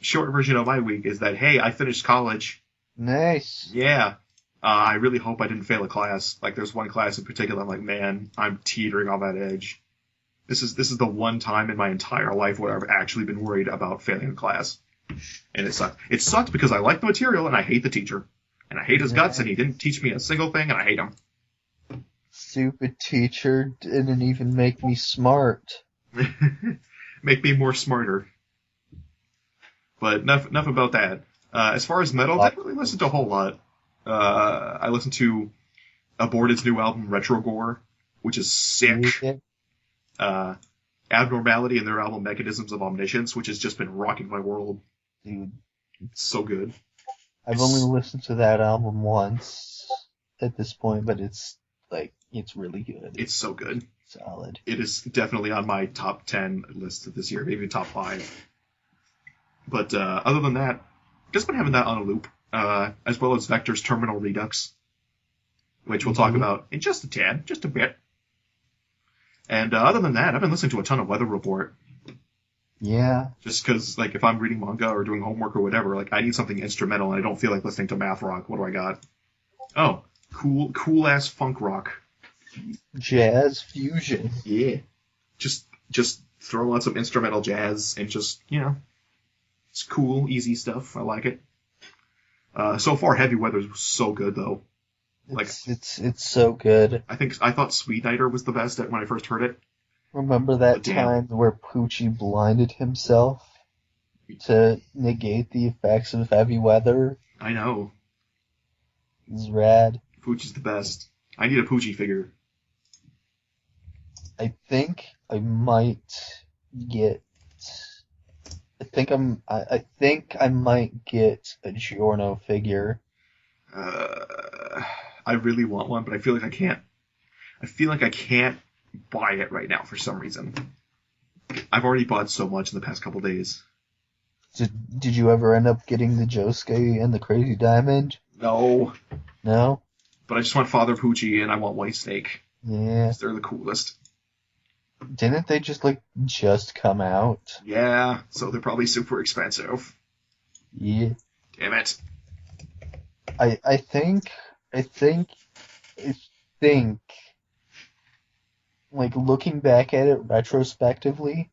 short version of my week is that, hey, I finished college. Nice. Yeah. I really hope I didn't fail a class. Like, there's one class in particular, I'm like, man, I'm teetering on that edge. This is the one time in my entire life where I've actually been worried about failing a class. And it sucked. It sucked because I like the material and I hate the teacher. And I hate his guts and he didn't teach me a single thing and I hate him. Stupid teacher didn't even make me smart. Make me more smarter. But enough about that. As far as metal, I didn't really listen to a whole lot. I listened to Aborted's new album, Retrogore, which is sick. Abnormality and their album Mechanisms of Omniscience, which has just been rocking my world. Dude. It's so good. I've only listened to that album once at this point, but it's really good. It's so good. Solid. It is definitely on my top 10 list this year, maybe top 5. But other than that, just been having that on a loop, as well as Vector's Terminal Redux, which we'll talk about in just a bit. And other than that, I've been listening to a ton of Weather Report. Yeah. Just because, like, if I'm reading manga or doing homework or whatever, like, I need something instrumental and I don't feel like listening to math rock. What do I got? Oh, cool-ass funk rock. Jazz fusion. Yeah. Just throw on some instrumental jazz and just, it's cool, easy stuff. I like it. So far, Heavy Weather's so good, though. It's so good. I thought Sweet Nighter was the best when I first heard it. Remember that time where Poochie blinded himself to negate the effects of Heavy Weather? I know. It's rad. Poochie's the best. I need a Poochie figure. I think I might get a Giorno figure. I really want one, but I feel like I can't. I feel like I can't buy it right now for some reason. I've already bought so much in the past couple days. Did you ever end up getting the Josuke and the Crazy Diamond? No, No? but I just want Father Poochie and I want White Snake. Yeah. 'Cause they're the coolest. Didn't they just come out? Yeah, so they're probably super expensive. Yeah. Damn it. I think, like, looking back at it retrospectively,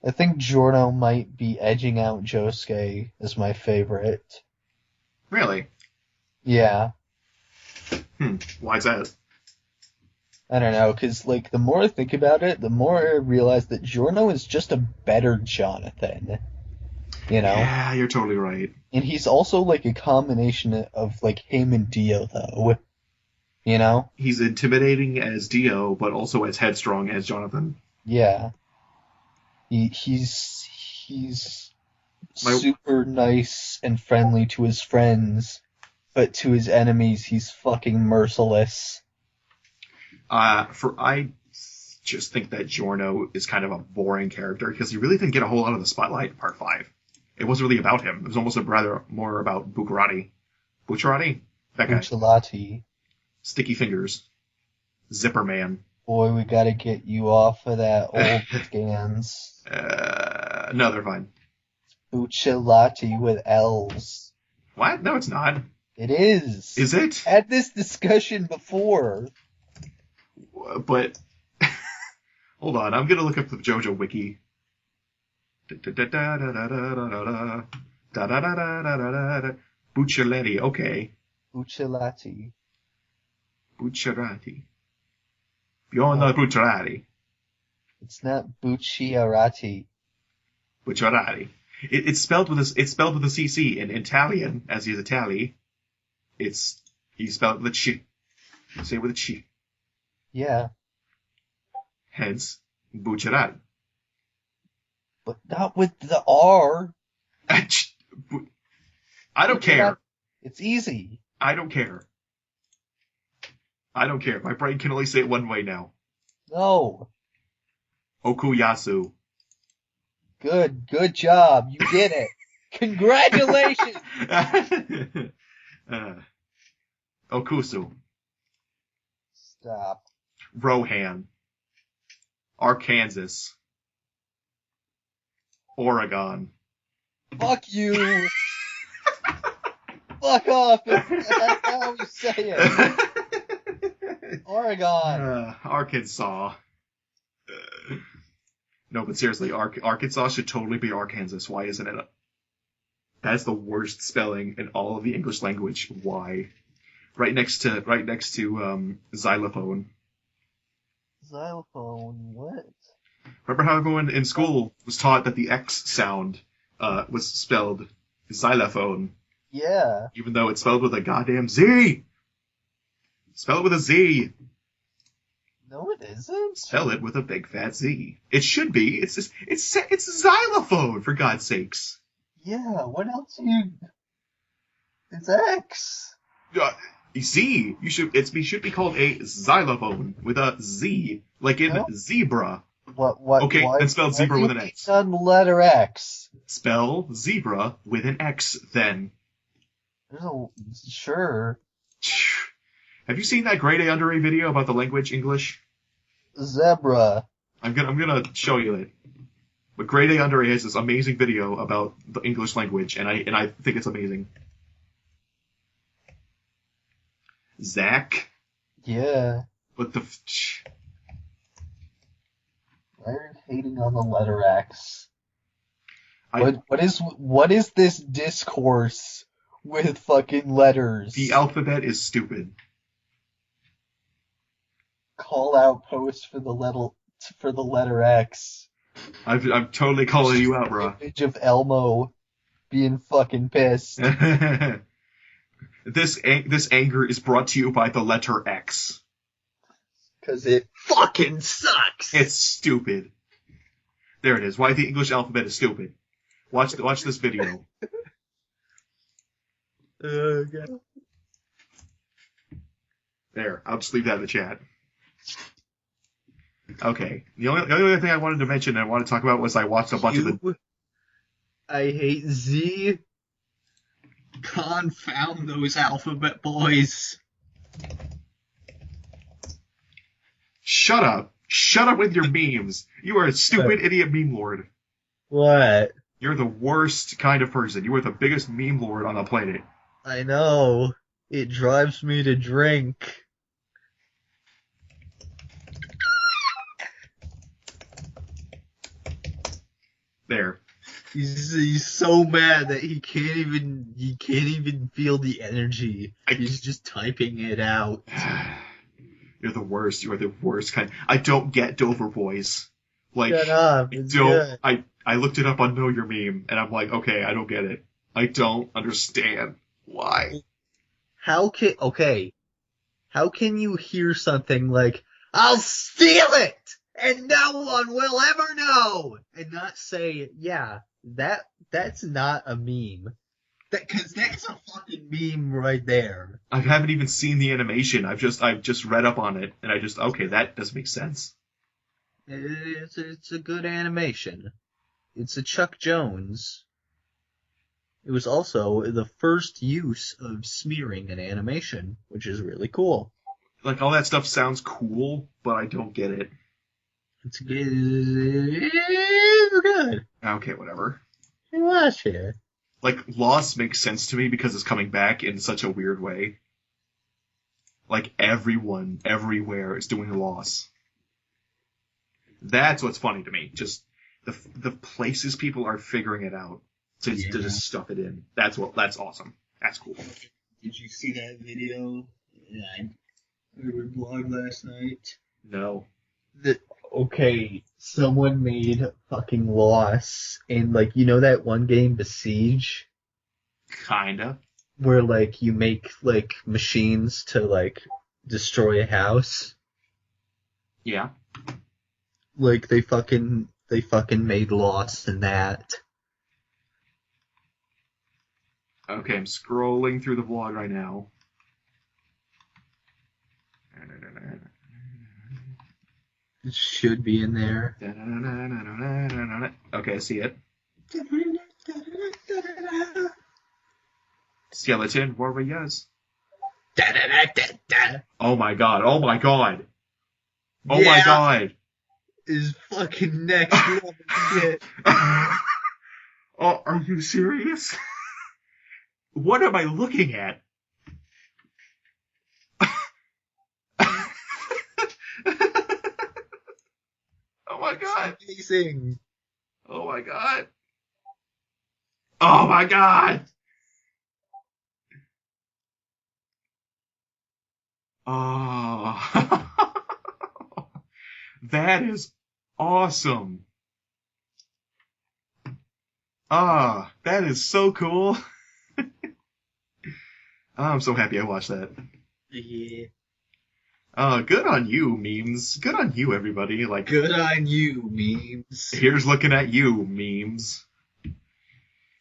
I think Giorno might be edging out Josuke as my favorite. Really? Yeah. Why's that? I don't know, because, like, the more I think about it, the more I realize that Giorno is just a better Jonathan. You know? Yeah, you're totally right. And he's also, like, a combination of, like, him and Dio, though. You know? He's intimidating as Dio, but also as headstrong as Jonathan. Yeah. He's super nice and friendly to his friends, but to his enemies, he's fucking merciless. I just think that Giorno is kind of a boring character because he really didn't get a whole lot of the spotlight in Part 5. It wasn't really about him. It was almost rather more about Bucciarati. Bucciarati? That guy. Bucciarati. Sticky Fingers. Zipper Man. Boy, we gotta get you off of that old scans. No, they're fine. Bucciarati with L's. What? No, it's not. It is. Is it? Had this discussion before. But hold on, I'm gonna look up the Jojo wiki. Bucciarati, okay. Bucciarati. Bucciarati. Beyond Bucciarati. It's not Bucciarati. Bucciarati. It's spelled with a CC in Italian, as he's Italian. He's spelled with a ch. You say it with a ch. Yeah. Hence, Bucciarati. But not with the R. I don't care. It's easy. I don't care. My brain can only say it one way now. No. Okuyasu. Good job. You did it. Congratulations. Okusu. Stop. Rohan. Arkansas. Oregon. Fuck you. Fuck off. That's not how we say it. Oregon. Arkansas. No, but seriously, Arkansas should totally be Arkansas. Why isn't it? That's the worst spelling in all of the English language. Why? Right next to xylophone. Xylophone, what? Remember how everyone in school was taught that the X sound was spelled xylophone? Yeah. Even though it's spelled with a goddamn Z! Spell it with a Z! No, it isn't. Spell it with a big fat Z. It should be. It's xylophone, for God's sakes. Yeah, what else do you... It's X. Z. It should be called a xylophone with a Z, like in zebra. What? Okay, then spell zebra with an X. On the letter X. Spell zebra with an X, then. Sure. Have you seen that GradeAunderA video about the language English? Zebra. I'm gonna show you it. But GradeAunderA has this amazing video about the English language, and I think it's amazing. Zach? Yeah. What the... Why are you hating on the letter X? What is this discourse with fucking letters? The alphabet is stupid. Call out post for the letter X. I'm totally calling you out, bro. Image of Elmo being fucking pissed. This anger is brought to you by the letter X. 'Cause it fucking sucks. It's stupid. There it is. Why the English alphabet is stupid. Watch this video. Okay. There. I'll just leave that in the chat. Okay. The only other thing I wanted to mention and I wanted to talk about was I watched a bunch of the... I hate Z. Confound those alphabet boys. Shut up. Shut up with your memes. You are a stupid idiot meme lord. What? You're the worst kind of person. You are the biggest meme lord on the planet. I know. It drives me to drink. There. He's so mad that he can't even feel the energy. He's just typing it out. You're the worst. You are the worst kind. I don't get Dover boys. Like, Shut up. It's good. I looked it up on Know Your Meme, and I'm like, okay, I don't get it. I don't understand why. How can you hear something like, I'll steal it, and no one will ever know, and not say, yeah, that's not a meme. Cause that's a fucking meme right there. I haven't even seen the animation. I've just read up on it, and okay, that does make sense. It's a good animation. It's a Chuck Jones. It was also the first use of smearing in animation, which is really cool. Like, all that stuff sounds cool, but I don't get it. It's good. Okay, whatever. Watch it. Like, Lost makes sense to me because it's coming back in such a weird way. Like, everyone, everywhere is doing Lost. That's what's funny to me. Just the places people are figuring it out to just stuff it in. That's awesome. That's cool. Did you see that video I blog last night? No. Okay, someone made fucking Lost, and like, you know that one game, Besiege? Kinda. Where like you make like machines to like destroy a house? Yeah. Like they fucking made Lost in that. Okay, I'm scrolling through the vlog right now. It should be in there. Okay, I see it. Skeleton warriors. Oh my god, oh my god. Oh my god. Is fucking next level shit. Oh, are you serious? What am I looking at? Oh my god. It's amazing. Oh my god. Oh my god. Oh. That is awesome. Ah, that is so cool. I'm so happy I watched that. Yeah. Good on you, memes. Good on you, everybody. Like, good on you, memes. Here's looking at you, memes.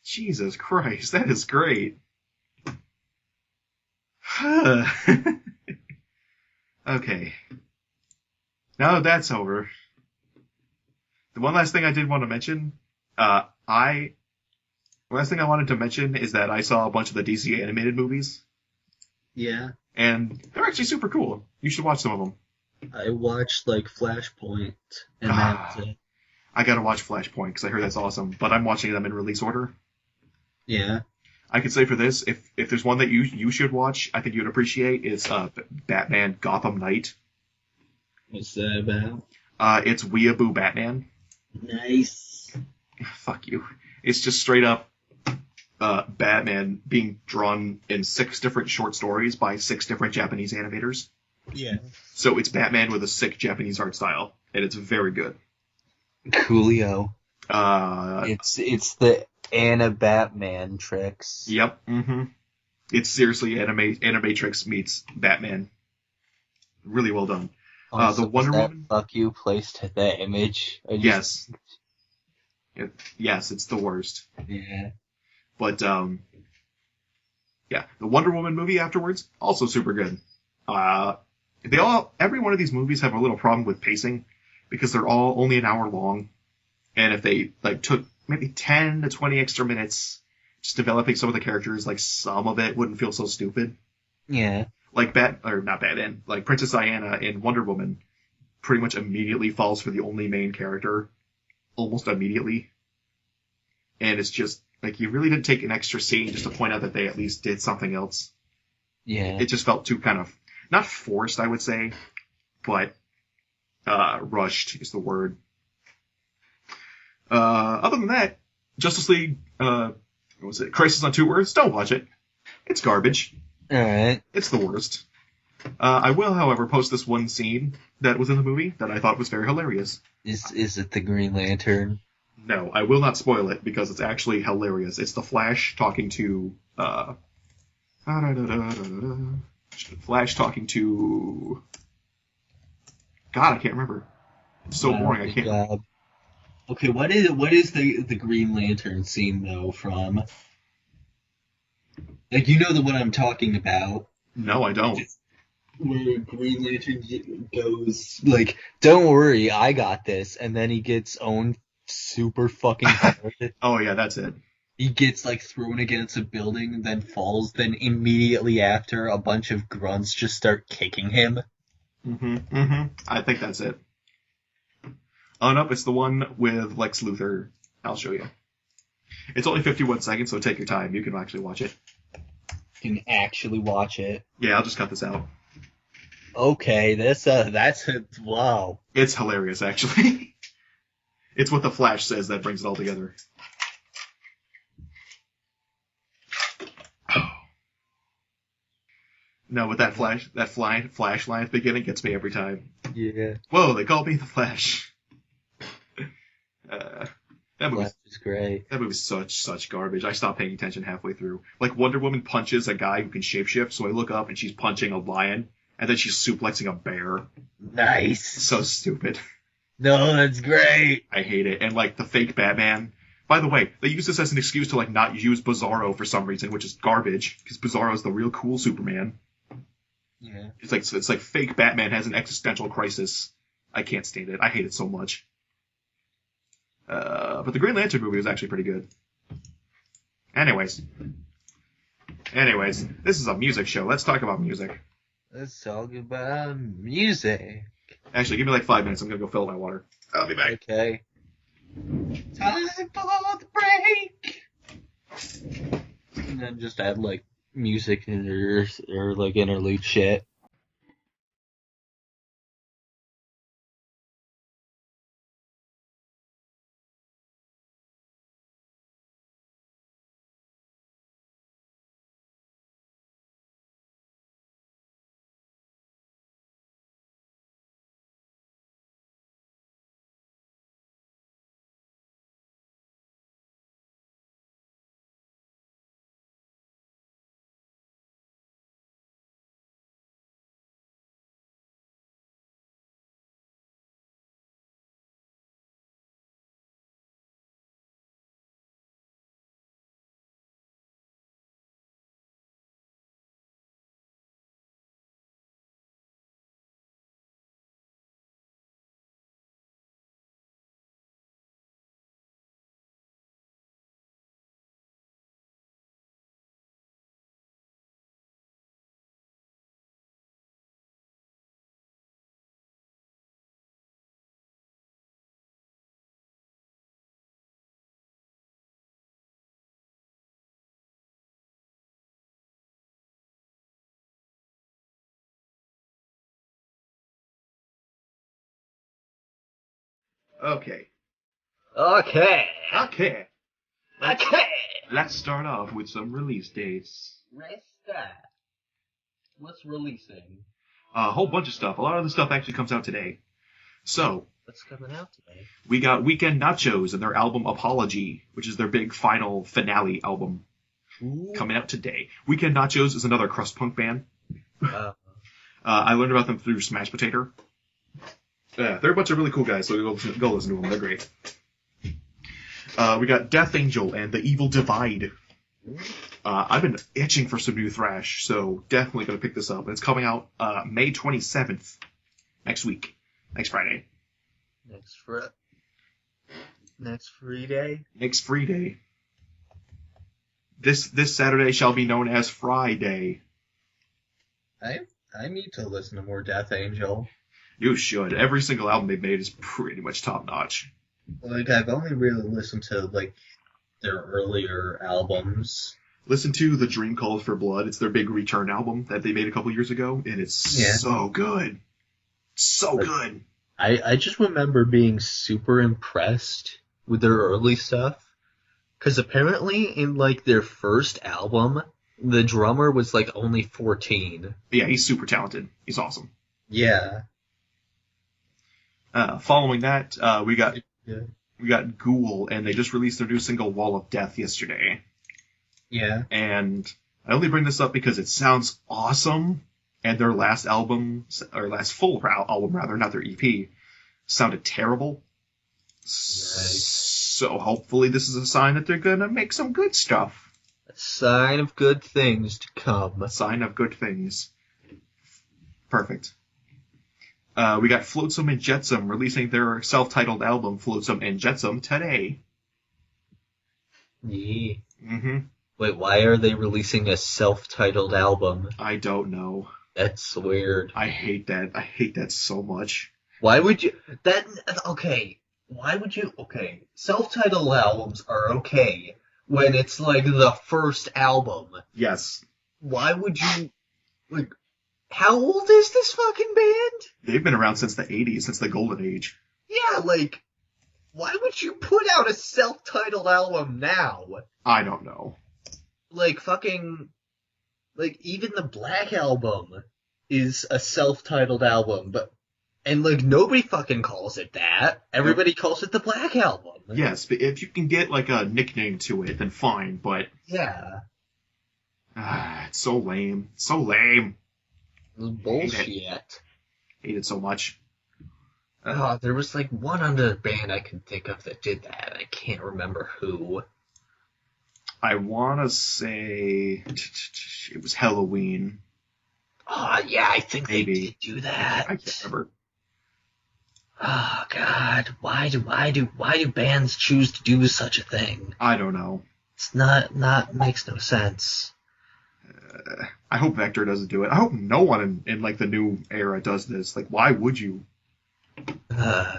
Jesus Christ, that is great. Okay. Now that that's over, the one last thing I did want to mention, the last thing I wanted to mention is that I saw a bunch of the DC animated movies. Yeah. And they're actually super cool. You should watch some of them. I watched, like, Flashpoint, and that's it. I gotta watch Flashpoint, because I heard that's awesome, but I'm watching them in release order. Yeah. I could say for this, if there's one that you should watch, I think you'd appreciate, it's Batman Gotham Knight. What's that about? It's Weeaboo Batman. Nice. Fuck you. It's just straight up Batman being drawn in 6 different short stories by 6 different Japanese animators. Yeah. So it's Batman with a sick Japanese art style, and it's very good. Coolio. It's the Anna Batman tricks. Yep. Mm-hmm. It's seriously Animatrix meets Batman. Really well done. Also, the Wonder Woman. Fuck you placed the image. Yes. Yes, it's the worst. Yeah. But yeah, the Wonder Woman movie afterwards also super good. Every one of these movies have a little problem with pacing because they're all only an hour long, and if they like took maybe 10 to 20 extra minutes just developing some of the characters, like some of it wouldn't feel so stupid. Yeah. Like not Batman, like Princess Diana in Wonder Woman pretty much immediately falls for the only main character. Almost immediately. And it's just, like, you really didn't take an extra scene just to point out that they at least did something else. Yeah. It just felt too kind of, not forced, I would say, but rushed is the word. Other than that, Justice League, what was it? Crisis on Two Earths? Don't watch it. It's garbage. Alright. It's the worst. I will, however, post this one scene that was in the movie that I thought was very hilarious. Is it the Green Lantern? No, I will not spoil it because it's actually hilarious. It's the Flash talking to, Flash talking to, God, I can't remember. It's so boring, I can't. Okay, what is the Green Lantern scene though from? Like, you know the one I'm talking about. No, I don't. Where Green Lantern goes like, "Don't worry, I got this," and then he gets owned super fucking hard. Oh yeah, that's it. He gets like thrown against a building, then falls. Then immediately after, a bunch of grunts just start kicking him. I think that's it. Oh no, it's the one with Lex Luthor. I'll show you. It's only 51 seconds, so take your time. You can actually watch it. You can actually watch it. Yeah, I'll just cut this out. Okay, wow. It's hilarious, actually. It's what the Flash says that brings it all together. No, with that flash line at the beginning gets me every time. Yeah. Whoa, they called me the Flash. That movie's great. That movie's such garbage. I stopped paying attention halfway through. Like, Wonder Woman punches a guy who can shapeshift, so I look up and she's punching a lion, and then she's suplexing a bear. Nice. So stupid. No, that's great. I hate it. And, like, the fake Batman. By the way, they use this as an excuse to, like, not use Bizarro for some reason, which is garbage, because Bizarro's the real cool Superman. Yeah. It's like fake Batman has an existential crisis. I can't stand it. I hate it so much. But the Green Lantern movie was actually pretty good. Anyways, this is a music show. Let's talk about music. Let's talk about music. Actually, give me like 5 minutes. I'm gonna go fill my water. I'll be back. Okay. Time for the break. And then just add like music or like interlude shit. Okay. Let's start off with some release dates. What's releasing? A whole bunch of stuff. A lot of the stuff actually comes out today. So, what's coming out today? We got Weekend Nachos and their album Apology, which is their big final finale album. Ooh. Coming out today. Weekend Nachos is another crust punk band. I learned about them through Smash Potato. They're a bunch of really cool guys, so go listen to them. They're great. We got Death Angel and The Evil Divide. I've been itching for some new thrash, so definitely going to pick this up. It's coming out May 27th, next week. Next Friday. Next free day? Next free day. This Saturday shall be known as Friday. I need to listen to more Death Angel. You should. Every single album they've made is pretty much top notch. Like, I've only really listened to, like, their earlier albums. Listen to The Dream Calls for Blood. It's their big return album that they made a couple years ago, and it's so good. So like, good. I just remember being super impressed with their early stuff. Because apparently in, like, their first album, the drummer was, like, only 14. Yeah, he's super talented. He's awesome. Yeah. Following that, we got Ghoul, and they just released their new single, Wall of Death, yesterday. Yeah. And I only bring this up because it sounds awesome, and their last album, or last full album, rather, not their EP, sounded terrible. Right. So hopefully this is a sign that they're gonna make some good stuff. A sign of good things to come. A sign of good things. Perfect. We got Flotsam and Jetsam releasing their self-titled album, Flotsam and Jetsam, today. Yeah. Mm-hmm. Wait, why are they releasing a self-titled album? I don't know. That's weird. I hate that. I hate that so much. Why would you... Why would you... Okay, self-titled albums are okay when it's, like, the first album. Yes. Why would you... Like, how old is this fucking band? They've been around since the 80s, since the Golden Age. Yeah, like, why would you put out a self-titled album now? I don't know. Like, fucking... Like, even the Black Album is a self-titled album, but... And, like, nobody fucking calls it that. Everybody calls it the Black Album. Yes, but if you can get, like, a nickname to it, then fine, but... Yeah. It's so lame. So lame. Bullshit. Hate it so much. There was, like, one other band I can think of that did that. I can't remember who. I want to say it was Halloween. Oh, yeah, I think maybe they did do that. I can't remember. Oh, God. Why do bands choose to do such a thing? I don't know. It's not makes no sense. I hope Vector doesn't do it. I hope no one in like the new era does this. Like, why would you?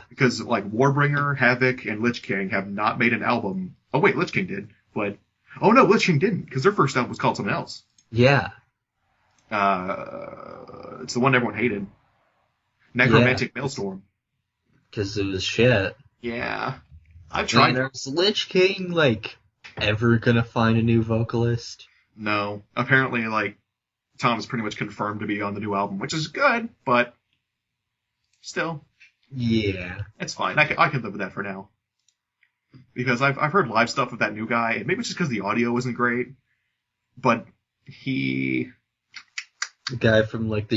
Because like Warbringer, Havoc, and Lich King have not made an album. Oh wait, Lich King did, but oh no, Lich King didn't, because their first album was called something else. Yeah. It's the one everyone hated. Necromantic Maelstrom. Because it was shit. Yeah. I've tried. Is Lich King, like, ever gonna find a new vocalist? No. Apparently, like, Tom is pretty much confirmed to be on the new album, which is good, but still. Yeah. It's fine. I can live with that for now. Because I've heard live stuff with that new guy, and maybe it's just because the audio isn't great, but he... The guy from, like,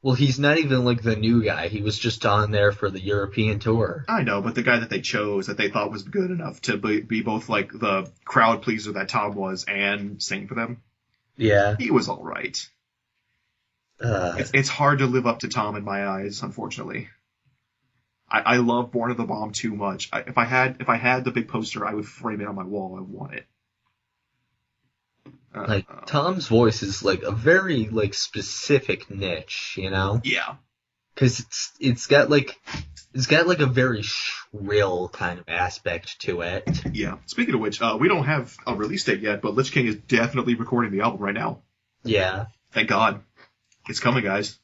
well, he's not even, like, the new guy. He was just on there for the European tour. I know, but the guy that they chose that they thought was good enough to be both, like, the crowd pleaser that Tom was and sing for them. Yeah. He was alright. It's hard to live up to Tom in my eyes, unfortunately. I love Born of the Bomb too much. If I had the big poster, I would frame it on my wall. I want it. Tom's voice is, like, a very, like, specific niche, you know? Yeah. Because it's got, like, a very shrill kind of aspect to it. Yeah. Speaking of which, we don't have a release date yet, but Lich King is definitely recording the album right now. Yeah. Thank God. It's coming, guys.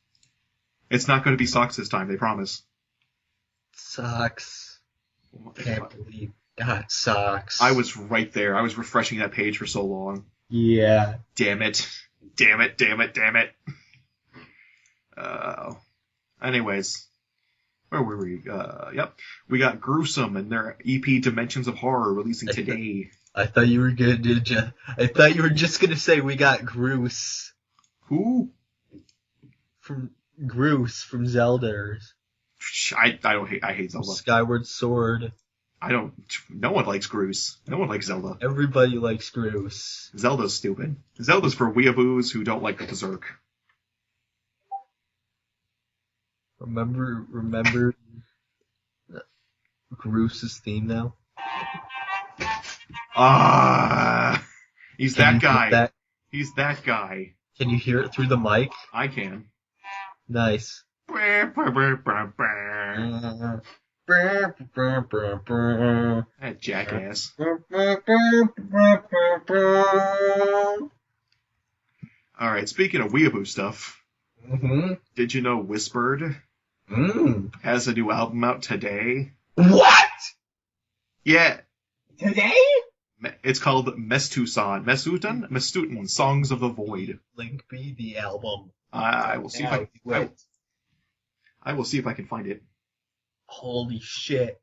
It's not going to be Socks this time, they promise. Socks. Can't believe that Socks. I was right there. I was refreshing that page for so long. Yeah. Damn it. Anyways. Where were we? Yep. We got Gruesome and their EP Dimensions of Horror releasing today. I thought you were I thought you were just gonna say we got Groose. Who? From Groose from Zelda. I hate Zelda. Skyward Sword. No one likes Groose. No one likes Zelda. Everybody likes Groose. Zelda's stupid. Zelda's for weeaboos who don't like the Berserk. Remember Groose's theme now? He's Can that you guy. hear that? He's that guy. Can you hear it through the mic? I can. Nice. That jackass. Alright, speaking of weeaboo stuff, did you know Whispered has a new album out today? What? Yeah. Today? It's called Mestutan, Songs of the Void. Link me the album. I will see if I will see if I can find it. Holy shit.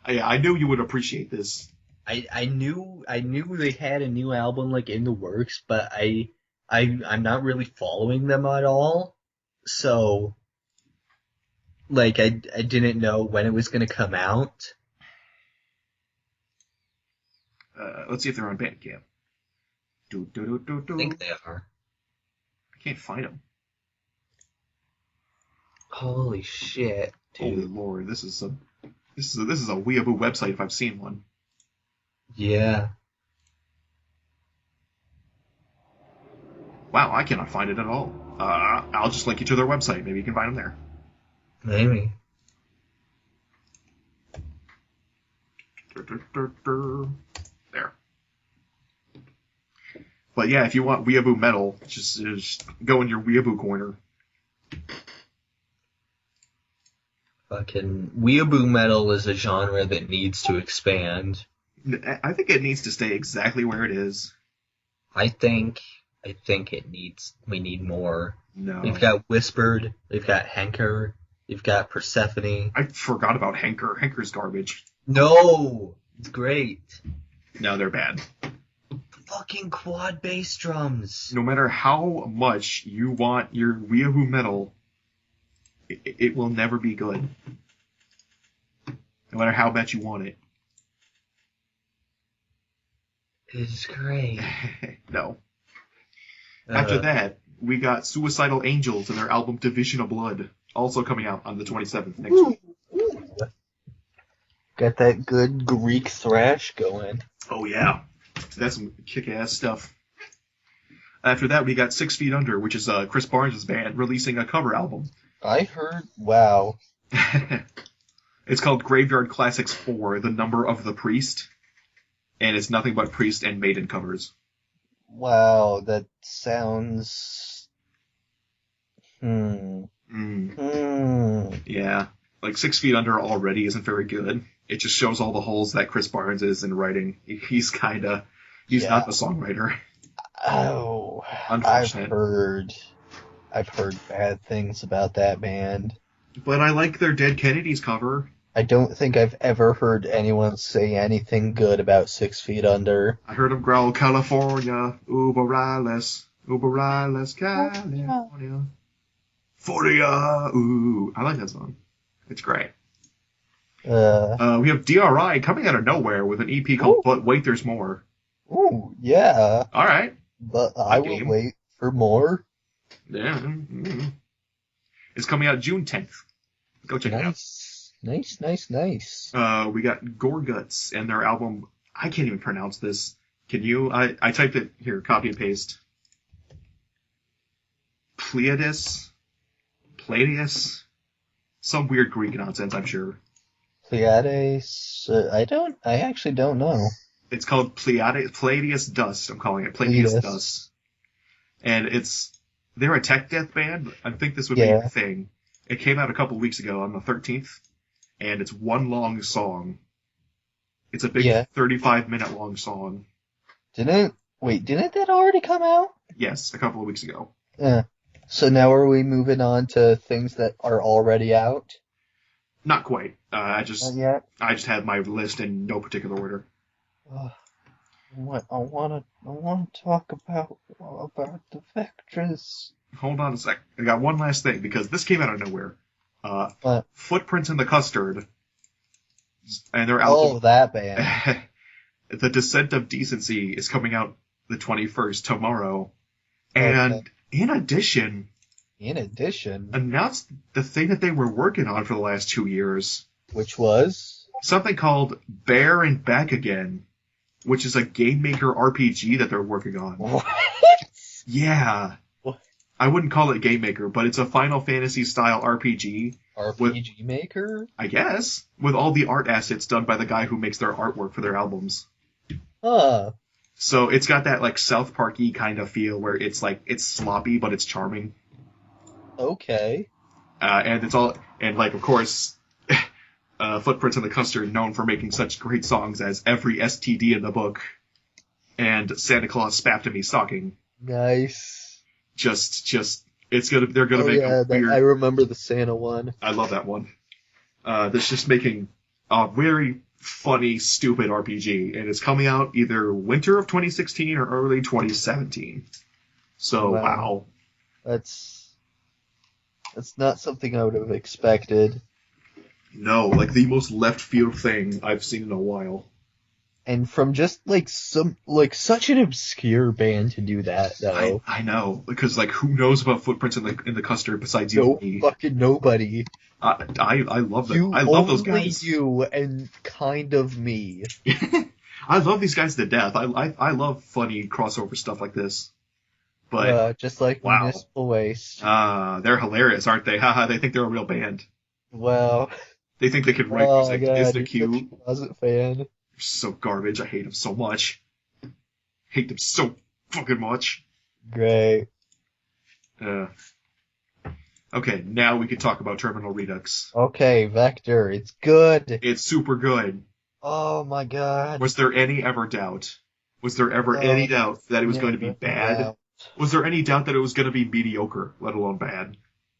Yeah, I knew you would appreciate this. I knew they had a new album like in the works, but I'm not really following them at all. So like I didn't know when it was gonna come out. Let's see if they're on Bandcamp. I think they are. I can't find them. Holy shit, dude. Holy lord, this is a weeaboo website if I've seen one. Yeah. Wow, I cannot find it at all. I'll just link you to their website. Maybe you can find them there. Maybe. There. But yeah, if you want weeaboo metal, just go in your weeaboo corner. Fucking weeaboo metal is a genre that needs to expand. I think it needs to stay exactly where it is. I think we need more. No. We've got Whispered, we've got Henker, we've got Persephone. I forgot about Henker. Henker's garbage. No! It's great. No, they're bad. Fucking quad bass drums. No matter how much you want your weeaboo metal, it will never be good. No matter how much you want it. It's great. No. After that, we got Suicidal Angels and their album Division of Blood, also coming out on the 27th next week. Got that good Greek thrash going. Oh yeah, that's some kick-ass stuff. After that, we got 6 Feet Under, which is Chris Barnes' band, releasing a cover album. I heard, wow. It's called Graveyard Classics 4, The Number of the Priest, and it's nothing but Priest and Maiden covers. Wow, that sounds... Yeah, like 6 Feet Under already isn't very good. It just shows all the holes that Chris Barnes is in writing. He's not the songwriter. Oh, Unfortunate. I've heard bad things about that band. But I like their Dead Kennedys cover. I don't think I've ever heard anyone say anything good about 6 Feet Under. I heard him growl, California, Uberales, California. Foria, ooh. I like that song. It's great. We have DRI coming out of nowhere with an EP called But Wait, There's More. Ooh, yeah. Alright. But I will wait for more. Yeah. It's coming out June 10th. Go check it out. Nice. We got Gorguts and their album, I can't even pronounce this. Can you? I typed it here, copy and paste. Pleiades? Some weird Greek nonsense, I'm sure. Pleiades? I actually don't know. It's called Pleiades Dust, I'm calling it. Pleiades Dust. And they're a tech death band. I think this would be a thing. It came out a couple weeks ago on the 13th, and it's one long song. It's a big 35-minute long song. Didn't that already come out? Yes, a couple of weeks ago. Yeah. So now are we moving on to things that are already out? Not quite. I just had my list in no particular order. I want to talk about the Vectras. Hold on a sec. I got one last thing, because this came out of nowhere. Footprints in the Custard. And their album... Oh, that band. The Descent of Decency is coming out the 21st, tomorrow. And in addition... announced the thing that they were working on for the last 2 years. Which was? something called Bear and Back Again, which is a game maker RPG that they're working on. What? Yeah. What? I wouldn't call it game maker, but it's a Final Fantasy style RPG. RPG maker? I guess, with all the art assets done by the guy who makes their artwork for their albums. Huh. So it's got that like South Park-y kind of feel where it's like it's sloppy but it's charming. Okay. And it's all like of course Footprints in the Custard known for making such great songs as Every STD in the Book and Santa Claus Spaptomy Stocking. Nice. They're gonna make a weird. I remember the Santa one. I love that one. That's just making a very funny, stupid RPG, and it's coming out either winter of 2016 or early 2017. So wow. That's not something I would have expected. No, like the most left field thing I've seen in a while. And from just such an obscure band to do that, though. I know, because like who knows about Footprints in the Custard besides you and me? Fucking nobody. I love them. I love those guys. You and kind of me. I love these guys to death. I love funny crossover stuff like this. But just like Municipal Waste. They're hilarious, aren't they? Haha, they think they're a real band. Well. They think they can write music. Is the cute? Closet fan. They're so garbage. I hate them so much. Hate them so fucking much. Great. Okay, now we can talk about Terminal Redux. Okay, Vector, it's good. It's super good. Oh my god. Was there any ever doubt? Was there ever any doubt that it was going to be bad? Was there any doubt that it was going to be mediocre, let alone bad?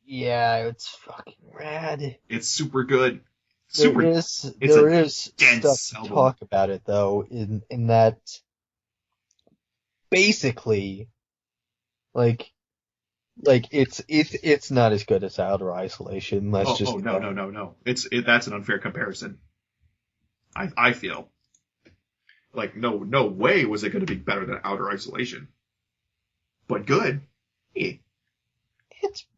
Yeah, it's fucking rad. It's super good. There is stuff to talk about it though, in that basically, like it's not as good as Outer Isolation. No. That's an unfair comparison. I feel like no way was it going to be better than Outer Isolation, but good. Yeah.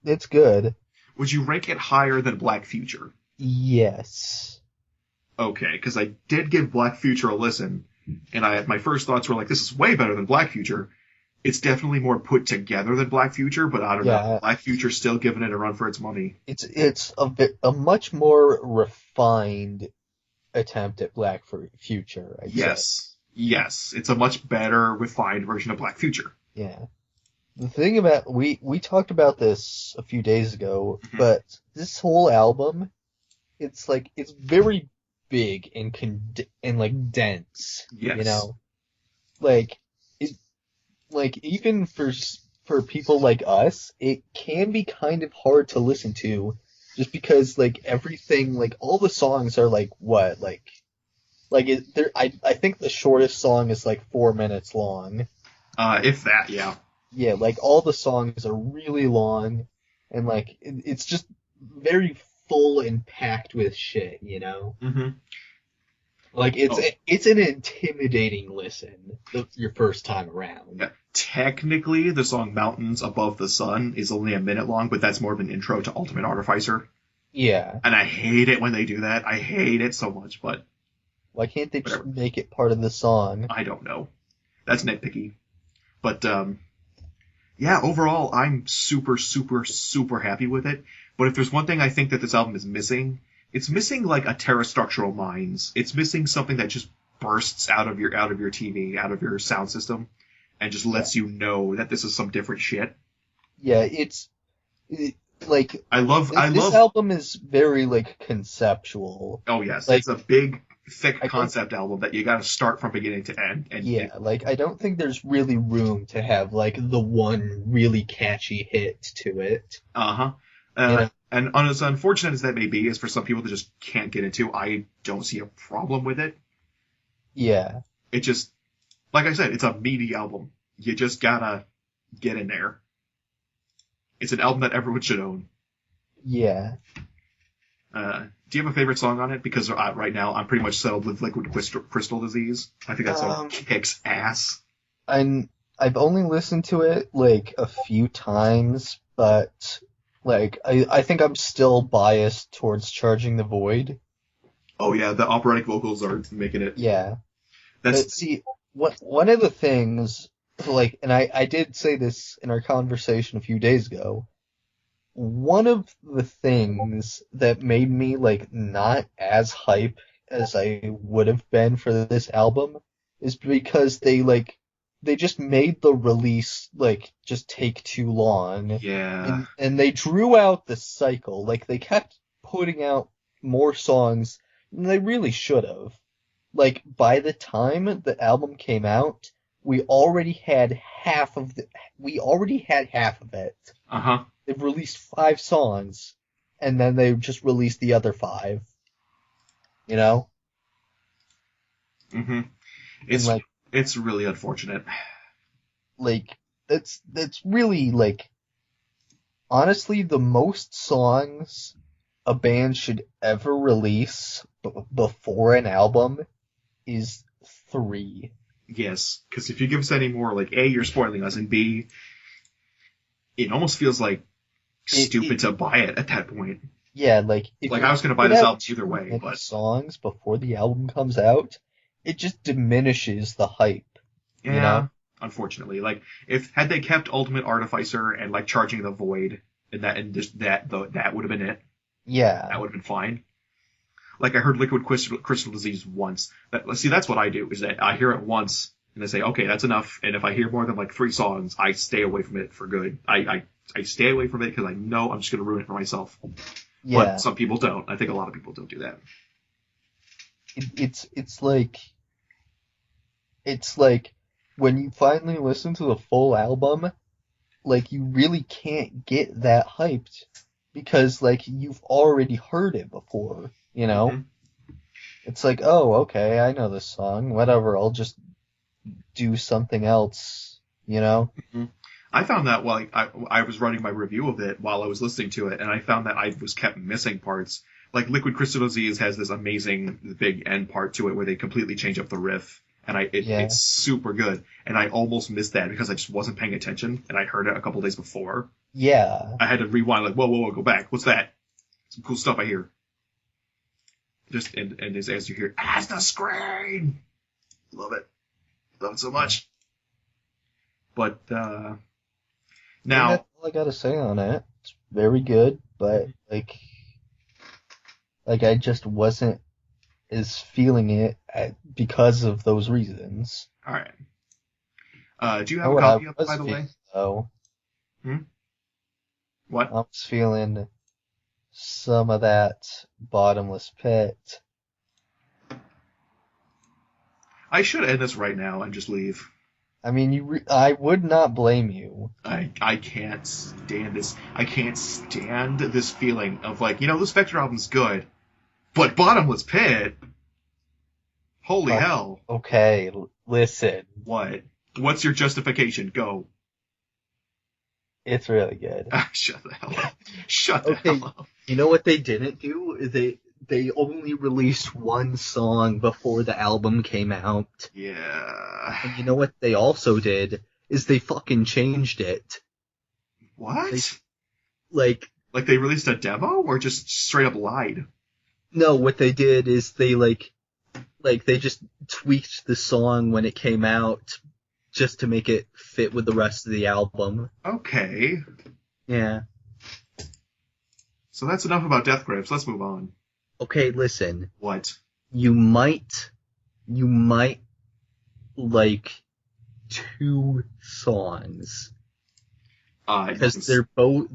It's good. Would you rank it higher than Black Future? Yes. Okay, because I did give Black Future a listen, and my first thoughts were like, this is way better than Black Future. It's definitely more put together than Black Future, but I don't know. Black Future's still giving it a run for its money. It's a much more refined attempt at Black Future, I'd say. Yes. It's a much better, refined version of Black Future. Yeah. The thing about we talked about this a few days ago, but this whole album, it's very big and like dense. Yes. You know, even for people like us, it can be kind of hard to listen to, just because everything, all the songs are I think the shortest song is 4 minutes long. If that, yeah. Yeah, all the songs are really long, and it's just very full and packed with shit, you know? Mm-hmm. It's an intimidating listen your first time around. Yeah. Technically, the song Mountains Above the Sun is only a minute long, but that's more of an intro to Ultimate Artificer. Yeah. And I hate it when they do that. I hate it so much, but... Why can't they just make it part of the song? I don't know. That's nitpicky. But, yeah, overall, I'm super, super, super happy with it. But if there's one thing I think that this album is missing, it's missing a Terra Structural Minds. It's missing something that just bursts out of your TV, out of your sound system, and just lets you know that this is some different shit. Yeah, this album is very conceptual. Oh yes, it's a big, thick concept album that you got to start from beginning to end. And yeah, I don't think there's really room to have the one really catchy hit to it. And as unfortunate as that may be, as for some people that just can't get into, I don't see a problem with it. Yeah. It just, like I said, it's a meaty album. You just gotta get in there. It's an album that everyone should own. Yeah. Do you have a favorite song on it? Because right now I'm pretty much settled with Liquid Crystal Disease. I think that song kicks ass. I've only listened to it a few times, but I think I'm still biased towards Charging the Void. Oh yeah, the operatic vocals are making it. Yeah. That's But see, one of the things, like, and I did say this in our conversation a few days ago, one of the things that made me, like, not as hype as I would have been for this album is because they just made the release, like, just take too long. yeah. And they drew out the cycle. Like, they kept putting out more songs than they really should have. Like, by the time the album came out, we already had half of it. Uh-huh. They've released 5 songs, and then they just released the other 5. You know? Mm-hmm. And It's really unfortunate. that's really, like, honestly, the most songs a band should ever release before an album is 3. Yes, because if you give us any more, like, A, you're spoiling us, and B, it almost feels like stupid to buy it at that point. Yeah, like, if Like, you I was going to buy put this out album either too way, many but songs before the album comes out, it just diminishes the hype. yeah, You know? unfortunately, like, had they kept Ultimate Artificer and like Charging the Void, and just that would have been it. Yeah. That would have been fine. Like, I heard Liquid Crystal Disease once. See, that's what I do, is that I hear it once, and I say, okay, that's enough, and if I hear more than, like, 3 songs, I stay away from it for good. I stay away from it because I know I'm just going to ruin it for myself. Yeah. But some people don't. I think a lot of people don't do that. It's like when you finally listen to the full album, like, you really can't get that hyped because, like, you've already heard it before, you know? Mm-hmm. It's like, oh, okay, I know this song, whatever, I'll just do something else, you know? Mm-hmm. I found that while I was writing my review of it while I was listening to it, and I found that I was kept missing parts. Like, Liquid Crystal Disease has this amazing big end part to it where they completely change up the riff, and it's super good. And I almost missed that because I just wasn't paying attention, and I heard it a couple days before. Yeah. I had to rewind, like, whoa, go back. What's that? Some cool stuff I hear. Just and as you hear, as the screen. Love it so much. But now, that's all I gotta say on it. It's very good, but like I just wasn't as feeling it because of those reasons. all right. Do you have a copy of it, by the way? Oh, What? I was feeling some of that bottomless pit. I should end this right now and just leave. I mean, I would not blame you. I can't stand this. I can't stand this feeling of, like, this Vector album's good, but Bottomless Pit? Holy hell. Okay, listen. What? What's your justification? Go. It's really good. Shut the hell up. Shut the hell up. You know what they didn't do? They only released 1 song before the album came out. Yeah. And you know what they also did? Is they fucking changed it. What? Like they released a demo or just straight up lied? No, what they did is they they just tweaked the song when it came out just to make it fit with the rest of the album. Okay. Yeah. So that's enough about Death Grips. Let's move on. Okay, listen. What? You might like 2 songs. Because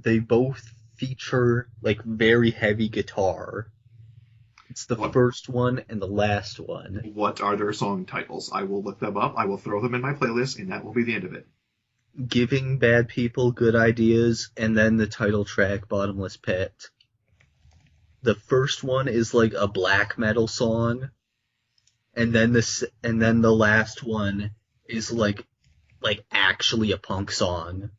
they both feature, like, very heavy guitar. It's the first one and the last one. What are their song titles? I will look them up. I will throw them in my playlist, and that will be the end of it. Giving Bad People Good Ideas, and then the title track, Bottomless Pit. The first one is like a black metal song, and then the last one is like actually a punk song.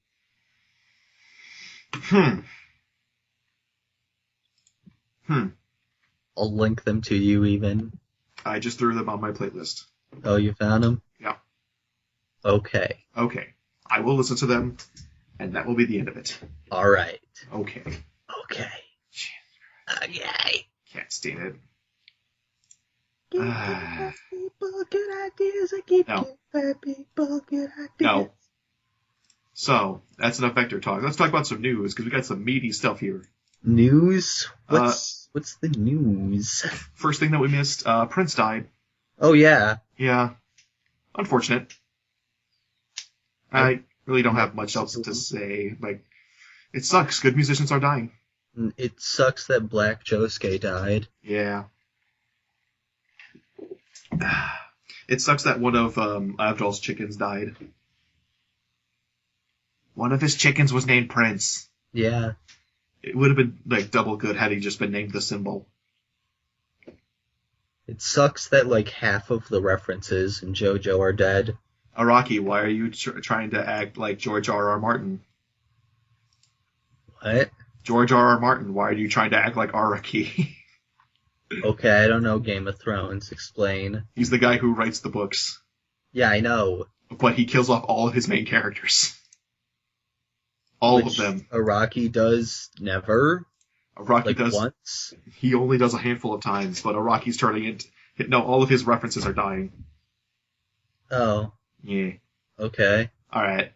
I'll link them to you even. I just threw them on my playlist. Oh, you found them? Yeah. Okay. Okay. I will listen to them, and that will be the end of it. All right. Okay. Okay. Okay. Can't stand it. bad people good ideas. I keep No. giving bad people good ideas. No. So, that's enough Vector talk. Let's talk about some news, because we got some meaty stuff here. News? What's the news? First thing that we missed, Prince died. Oh, yeah. Yeah. Unfortunate. I really don't have much else to say. Like, it sucks. Good musicians are dying. It sucks that Black Josuke died. Yeah. It sucks that one of Avdol's chickens died. One of his chickens was named Prince. Yeah. It would have been, like, double good had he just been named the Symbol. It sucks that, like, half of the references in JoJo are dead. Araki, why are you trying to act like George R.R. Martin? What? George R.R. Martin, why are you trying to act like Araki? Okay, I don't know Game of Thrones. Explain. He's the guy who writes the books. Yeah, I know. But he kills off all of his main characters. All of them. Araki does never. Araki like does once. He only does a handful of times, but Araki's turning into... No, all of his references are dying. Oh. Yeah. Okay. Alright,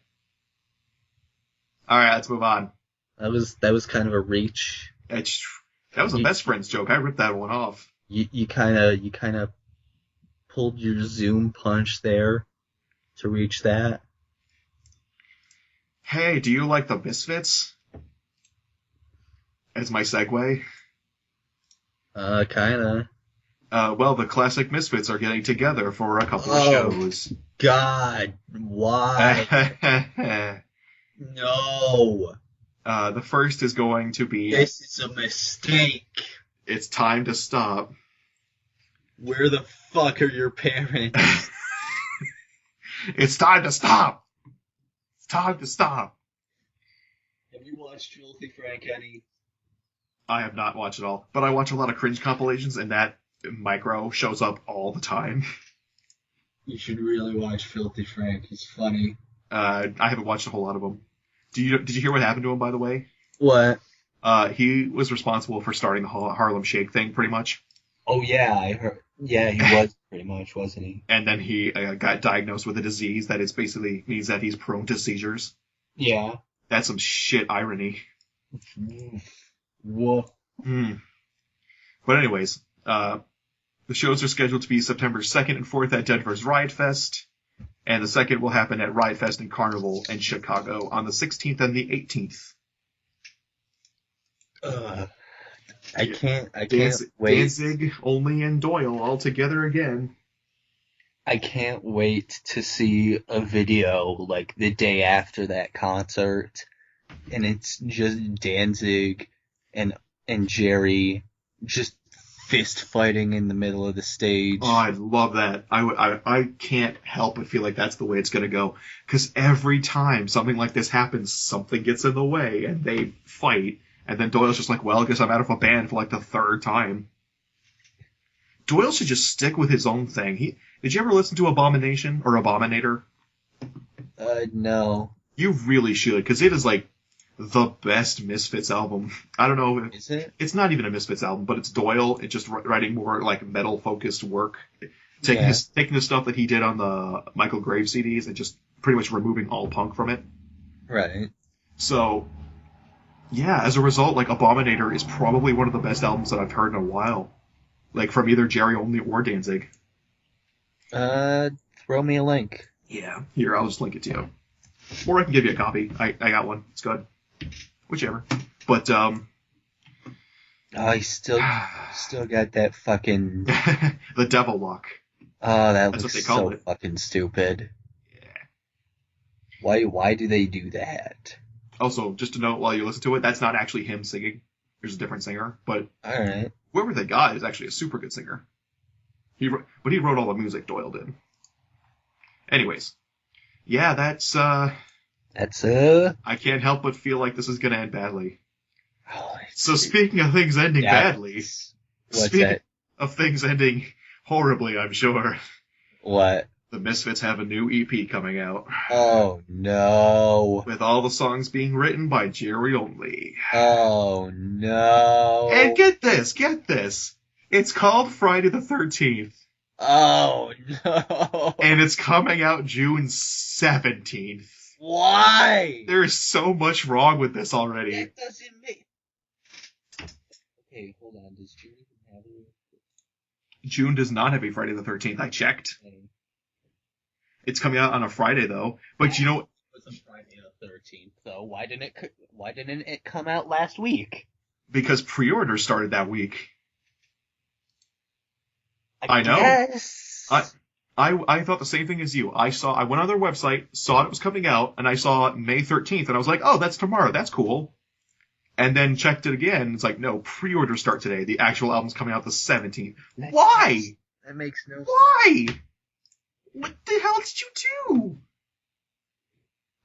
let's move on. That was kind of a reach. That was a best friends joke. I ripped that one off. You kind of pulled your Zoom punch there to reach that. Hey, do you like the Misfits? As my segue. Kinda. Well, the classic Misfits are getting together for a couple of shows. God, why? No. The first is going to be... This is a mistake. It's time to stop. Where the fuck are your parents? It's time to stop! It's time to stop! Have you watched Filthy Frank, Kenny? I have not watched it all, but I watch a lot of cringe compilations, and that micro shows up all the time. You should really watch Filthy Frank. He's funny. I haven't watched a whole lot of them. Did you hear what happened to him, by the way? What? He was responsible for starting the Harlem Shake thing, pretty much. Oh, yeah, I heard. Yeah, he was pretty much, wasn't he? And then he got diagnosed with a disease that is basically means that he's prone to seizures. Yeah. That's some shit irony. Whoa. But anyways, the shows are scheduled to be September 2nd and 4th at Denver's Riot Fest, and the second will happen at Riot Fest and Carnival in Chicago on the 16th and the 18th. I can't wait. Danzig, Only, and Doyle all together again. I can't wait to see a video like the day after that concert, and it's just Danzig and Jerry just fist fighting in the middle of the stage. Oh, I love that. I can't help but feel like that's the way it's gonna go. Because every time something like this happens, something gets in the way, and they fight, and then Doyle's just like, well, I guess I'm out of a band for like the third time. Doyle should just stick with his own thing. Did you ever listen to Abomination or Abominator? No. You really should, because it is like the best Misfits album. I don't know. Is it? It's not even a Misfits album, but it's Doyle. It's just writing more like metal-focused work. Taking the stuff that he did on the Michael Graves CDs and just pretty much removing all punk from it. Right. So, yeah, as a result, like, Abominator is probably one of the best albums that I've heard in a while. Like, from either Jerry Only or Danzig. Throw me a link. Yeah, here, I'll just link it to you. Or I can give you a copy. I got one. It's good. Whichever. But, I still got that fucking... the Devil Lock. Oh, That's looks what they call it. fucking stupid. Yeah. Why do they do that? Also, just to note while you listen to it, that's not actually him singing. There's a different singer, but Alright. whoever they got is actually a super good singer. He wrote all the music, Doyle did. Anyways. Yeah, that's, I can't help but feel like this is gonna end badly. Oh, So speaking of things ending badly, What's of things ending horribly, I'm sure. What? The Misfits have a new EP coming out. Oh, no. With all the songs being written by Jerry Only. Oh, no. And get this. It's called Friday the 13th. Oh no! And it's coming out June 17th. Why? There is so much wrong with this already. That doesn't make. Okay, hold on. Does June even have a? June does not have a Friday the 13th. I checked. Okay. It's coming out on a Friday though. But you know, It's a Friday the 13th, though. Why didn't it come out last week? because pre-orders started that week. I know. Guess. I thought the same thing as you. I went on their website, saw it was coming out, and I saw May 13th, and I was like, oh, that's tomorrow. That's cool. And then checked it again. It's like, no, pre-orders start today. The actual album's coming out the 17th. Why? That makes no sense. Why? What the hell did you do?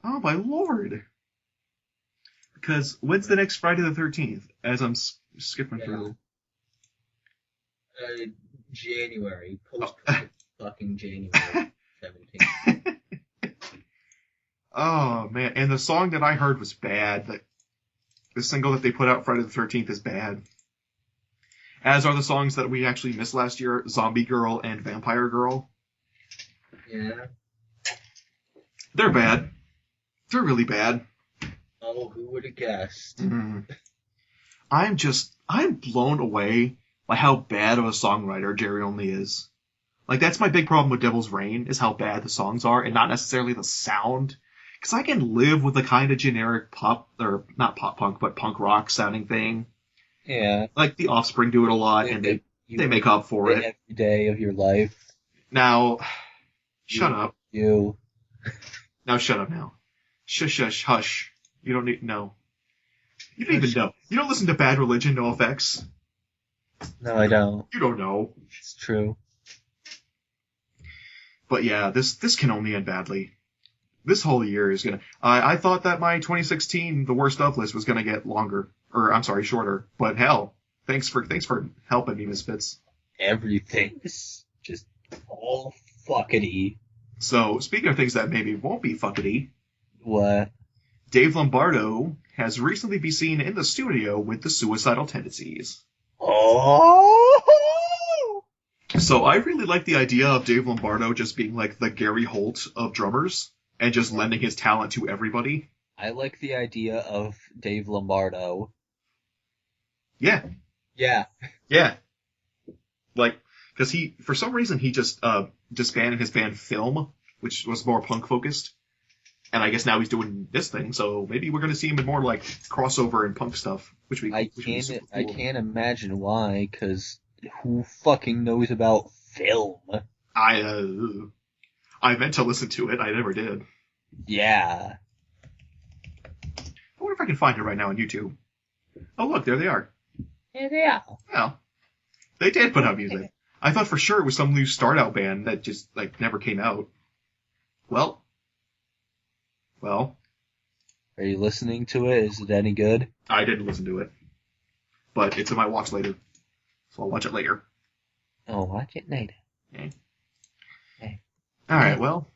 Oh my lord. Because when's the next Friday the 13th? As I'm skipping through. January. Fucking January 17th. Oh man, and the song that I heard was bad. The single that they put out Friday the 13th is bad. As are the songs that we actually missed last year, Zombie Girl and Vampire Girl. Yeah. They're bad. They're really bad. Oh, who would have guessed? Mm. I'm blown away by how bad of a songwriter Jerry Only is. Like, that's my big problem with Devil's Reign, is how bad the songs are, and not necessarily the sound. Because I can live with a kind of generic pop, or not pop punk, but punk rock sounding thing. Yeah. Like, The Offspring do it a lot, and they make up for it. Every day of your life. Now, shut up. You. Now shut up now. Shush, hush. You don't need, no. You don't even know. You don't listen to Bad Religion, No Effects. No, I don't. You don't know. It's true. But yeah, this can only end badly. This whole year is gonna. I thought that my 2016 the worst of list was gonna get longer, or I'm sorry, shorter. But hell, thanks for helping me, Misfits. Everything's just all fuckity. So speaking of things that maybe won't be fuckity, What? Dave Lombardo has recently been seen in the studio with the Suicidal Tendencies. Oh! So I really like the idea of Dave Lombardo just being like the Gary Holt of drummers and just lending his talent to everybody. I like the idea of Dave Lombardo. Yeah. Yeah. Yeah. Like, because for some reason, he just disbanded his band Film, which was more punk focused. And I guess now he's doing this thing, so maybe we're going to see him in more like crossover and punk stuff, I can't imagine why, because who fucking knows about Film? I meant to listen to it. I never did. Yeah. I wonder if I can find it right now on YouTube. Oh, look, there they are. Yeah, they are. Well, they did put out music. I thought for sure it was some new start-out band that just, like, never came out. Well. Are you listening to it? Is it any good? I didn't listen to it. But it's in my watch later. So I'll watch it later. Oh, watch it later. Okay. Okay. Alright, well.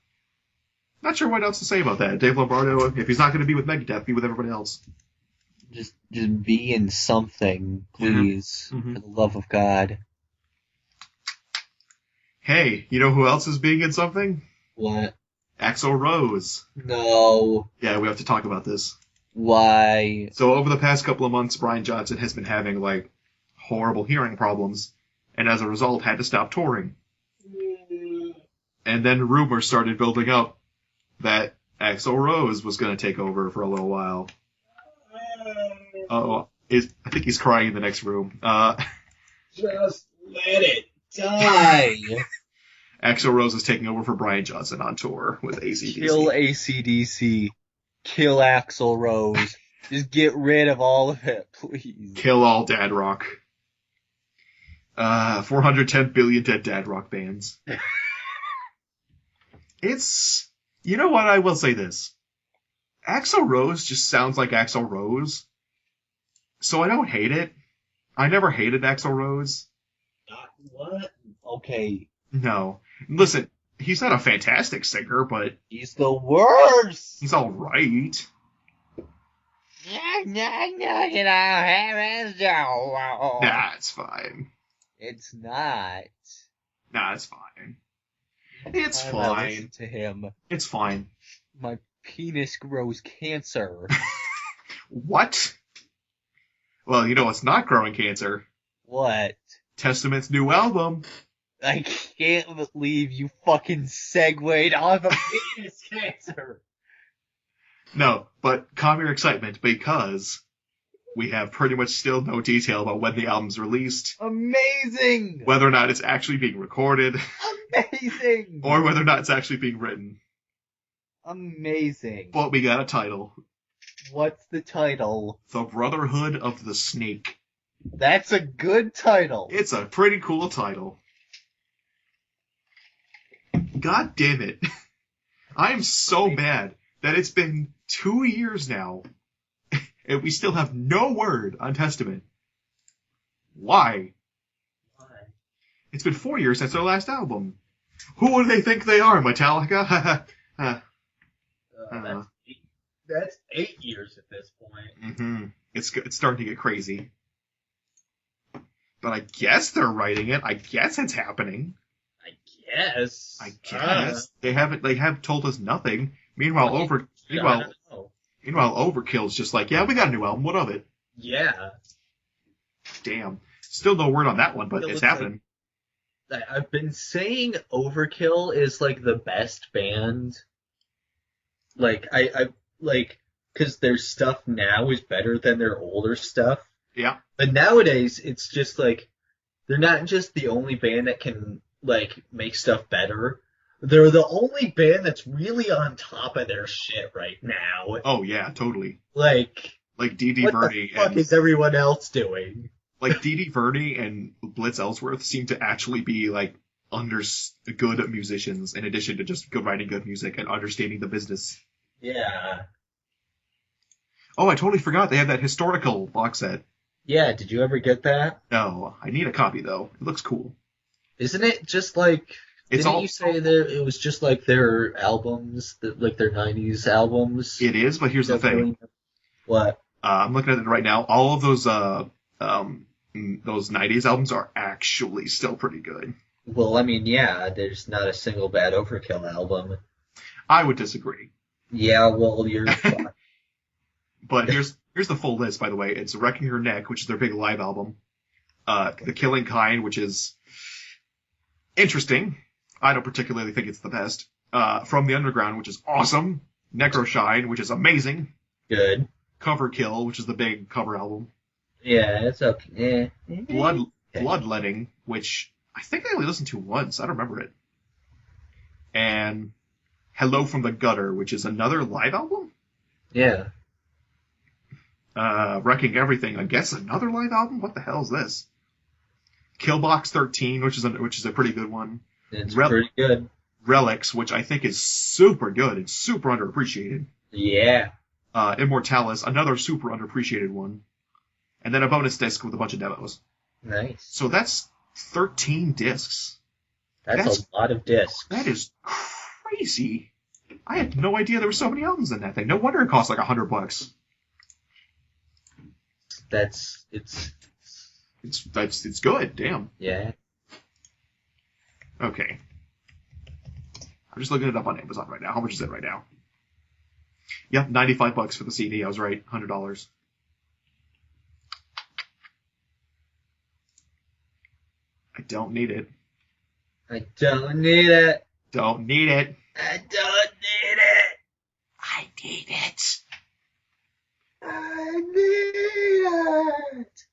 Not sure what else to say about that. Dave Lombardo, if he's not going to be with Megadeth, be with everybody else. Just be in something, please. Mm-hmm. For the love of God. Hey, you know who else is being in something? What? Axl Rose. No. Yeah, we have to talk about this. Why? So over the past couple of months, Brian Johnson has been having, like, horrible hearing problems, and as a result had to stop touring. And then rumors started building up that Axl Rose was going to take over for a little while. I think he's crying in the next room. Just let it die. Axl Rose is taking over for Brian Johnson on tour with AC/DC. Kill AC/DC. Kill Axl Rose. Just get rid of all of it, please. Kill all dad rock. 410 billion dead dad rock bands. It's... You know what? I will say this. Axl Rose just sounds like Axl Rose. So I don't hate it. I never hated Axl Rose. What? Okay. No. Listen, he's not a fantastic singer, but... He's the worst! He's alright. Nah, it's fine. It's not. Nah, it's fine. It's I fine. listen to him. It's fine. My penis grows cancer. What? Well, you know what's not growing cancer? What? Testament's new album. I can't believe you fucking segued off of penis cancer. No, but calm your excitement because we have pretty much still no detail about when the album's released. Amazing! Whether or not it's actually being recorded. Amazing! Or whether or not it's actually being written. Amazing. But we got a title. What's the title? The Brotherhood of the Snake. That's a good title. It's a pretty cool title. God damn it. I am so mad that it's been 2 years now and we still have no word on Testament. Why? It's been 4 years since their last album. Who do they think they are, Metallica? That's 8 years at this point. Mm-hmm. It's starting to get crazy. But I guess they're writing it. I guess it's happening. I guess. They have told us nothing. Meanwhile, Overkill's just like, yeah, we got a new album. What of it? Yeah. Damn. Still no word on that one, but it's happening. I've been saying Overkill is like the best band. Like I because their stuff now is better than their older stuff. Yeah. But nowadays it's just like they're not just the only band that can like make stuff better. They're the only band that's really on top of their shit right now. Oh yeah, totally. Like D.D. what Verney the fuck is everyone else doing? Like D.D. Verney and Blitz Ellsworth seem to actually be like good musicians in addition to just writing good music and understanding the business. Yeah. Oh, I totally forgot they have that historical box set. Yeah, did you ever get that? No, I need a copy though. It looks cool. Isn't it just like... Didn't you say that it was just like their albums, like their 90s albums? It is, but here's the thing. What? I'm looking at it right now. All of those 90s albums are actually still pretty good. Well, I mean, yeah, there's not a single bad Overkill album. I would disagree. Yeah, well, you're fine. But here's the full list, by the way. It's Wrecking Her Neck, which is their big live album. The Killing Kind, which is interesting. I don't particularly think it's the best. From the Underground, which is awesome. Necroshine, which is amazing. Good. Cover Kill, which is the big cover album. Yeah, it's okay. Bloodletting, which I think I only listened to once. I don't remember it. And Hello from the Gutter, which is another live album? Yeah. Wrecking Everything, I guess another live album? What the hell is this? Killbox 13, which is a pretty good one. It's pretty good. Relics, which I think is super good and super underappreciated. Yeah. Immortalis, another super underappreciated one. And then a bonus disc with a bunch of demos. Nice. So that's 13 discs. That's a lot of discs. That is crazy. I had no idea there were so many albums in that thing. No wonder it cost like $100. It's good. Damn. Yeah. Okay. I'm just looking it up on Amazon right now. How much is it right now? Yep, $95 for the CD. I was right. $100. I don't need it. I don't need it. Don't need it. I don't need it. I need it. I need it.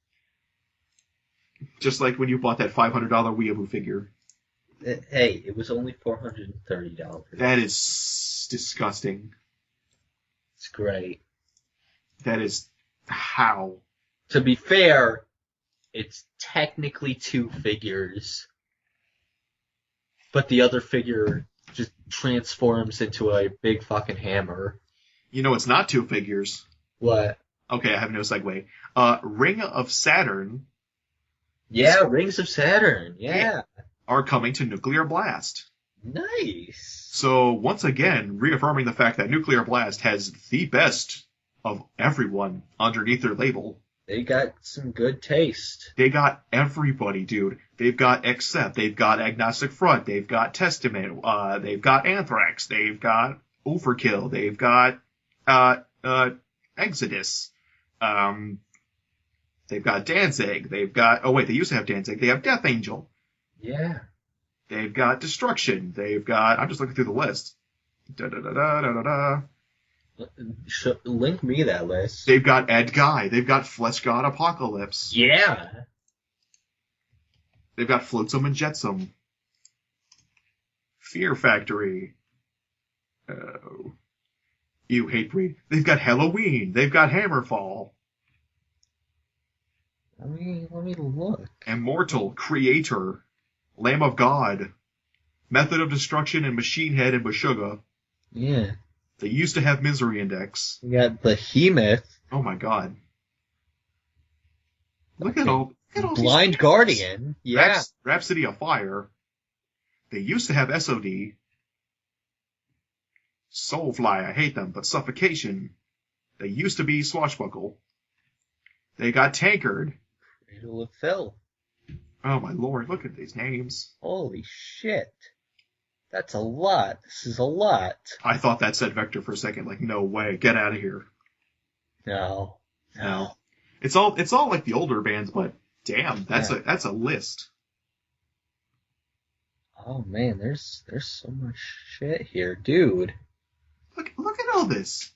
Just like when you bought that $500 Weeaboo figure. Hey, it was only $430. That is disgusting. It's great. That is how. To be fair, it's technically 2 figures. But the other figure just transforms into a big fucking hammer. You know it's not 2 figures. What? Okay, I have no segue. Ring of Saturn. Yeah, Rings of Saturn. Yeah. Are coming to Nuclear Blast. Nice. So once again, reaffirming the fact that Nuclear Blast has the best of everyone underneath their label. They got some good taste. They got everybody, dude. They've got Accept, they've got Agnostic Front, they've got Testament, they've got Anthrax, they've got Overkill, they've got Exodus, they've got Danzig, they've got, oh wait, they used to have Danzig, they have Death Angel. Yeah. They've got Destruction, they've got, I'm just looking through the list. Da-da-da-da-da-da-da. Link me that list. They've got Ed Guy, they've got Flesh God Apocalypse. Yeah. They've got Flotsam and Jetsam. Fear Factory. Oh. You Hatebreed. They've got Halloween. They've got Hammerfall. Let me look. Immortal. Creator. Lamb of God. Method of Destruction and Machine Head and Meshuggah. Yeah. They used to have Misery Index. We got Behemoth. Oh my god. Look at all Blind these Guardian. Yeah. Rhapsody of Fire. They used to have SOD. Soulfly, I hate them, but Suffocation. They used to be Swashbuckle. They got Tankard. Cradle of Phil. Oh my lord, look at these names. Holy shit. That's a lot. This is a lot. I thought that said Vector for a second, like, no way, get out of here. No. It's all like the older bands, but damn, that's a list. Oh man, there's so much shit here, dude. Look at all this.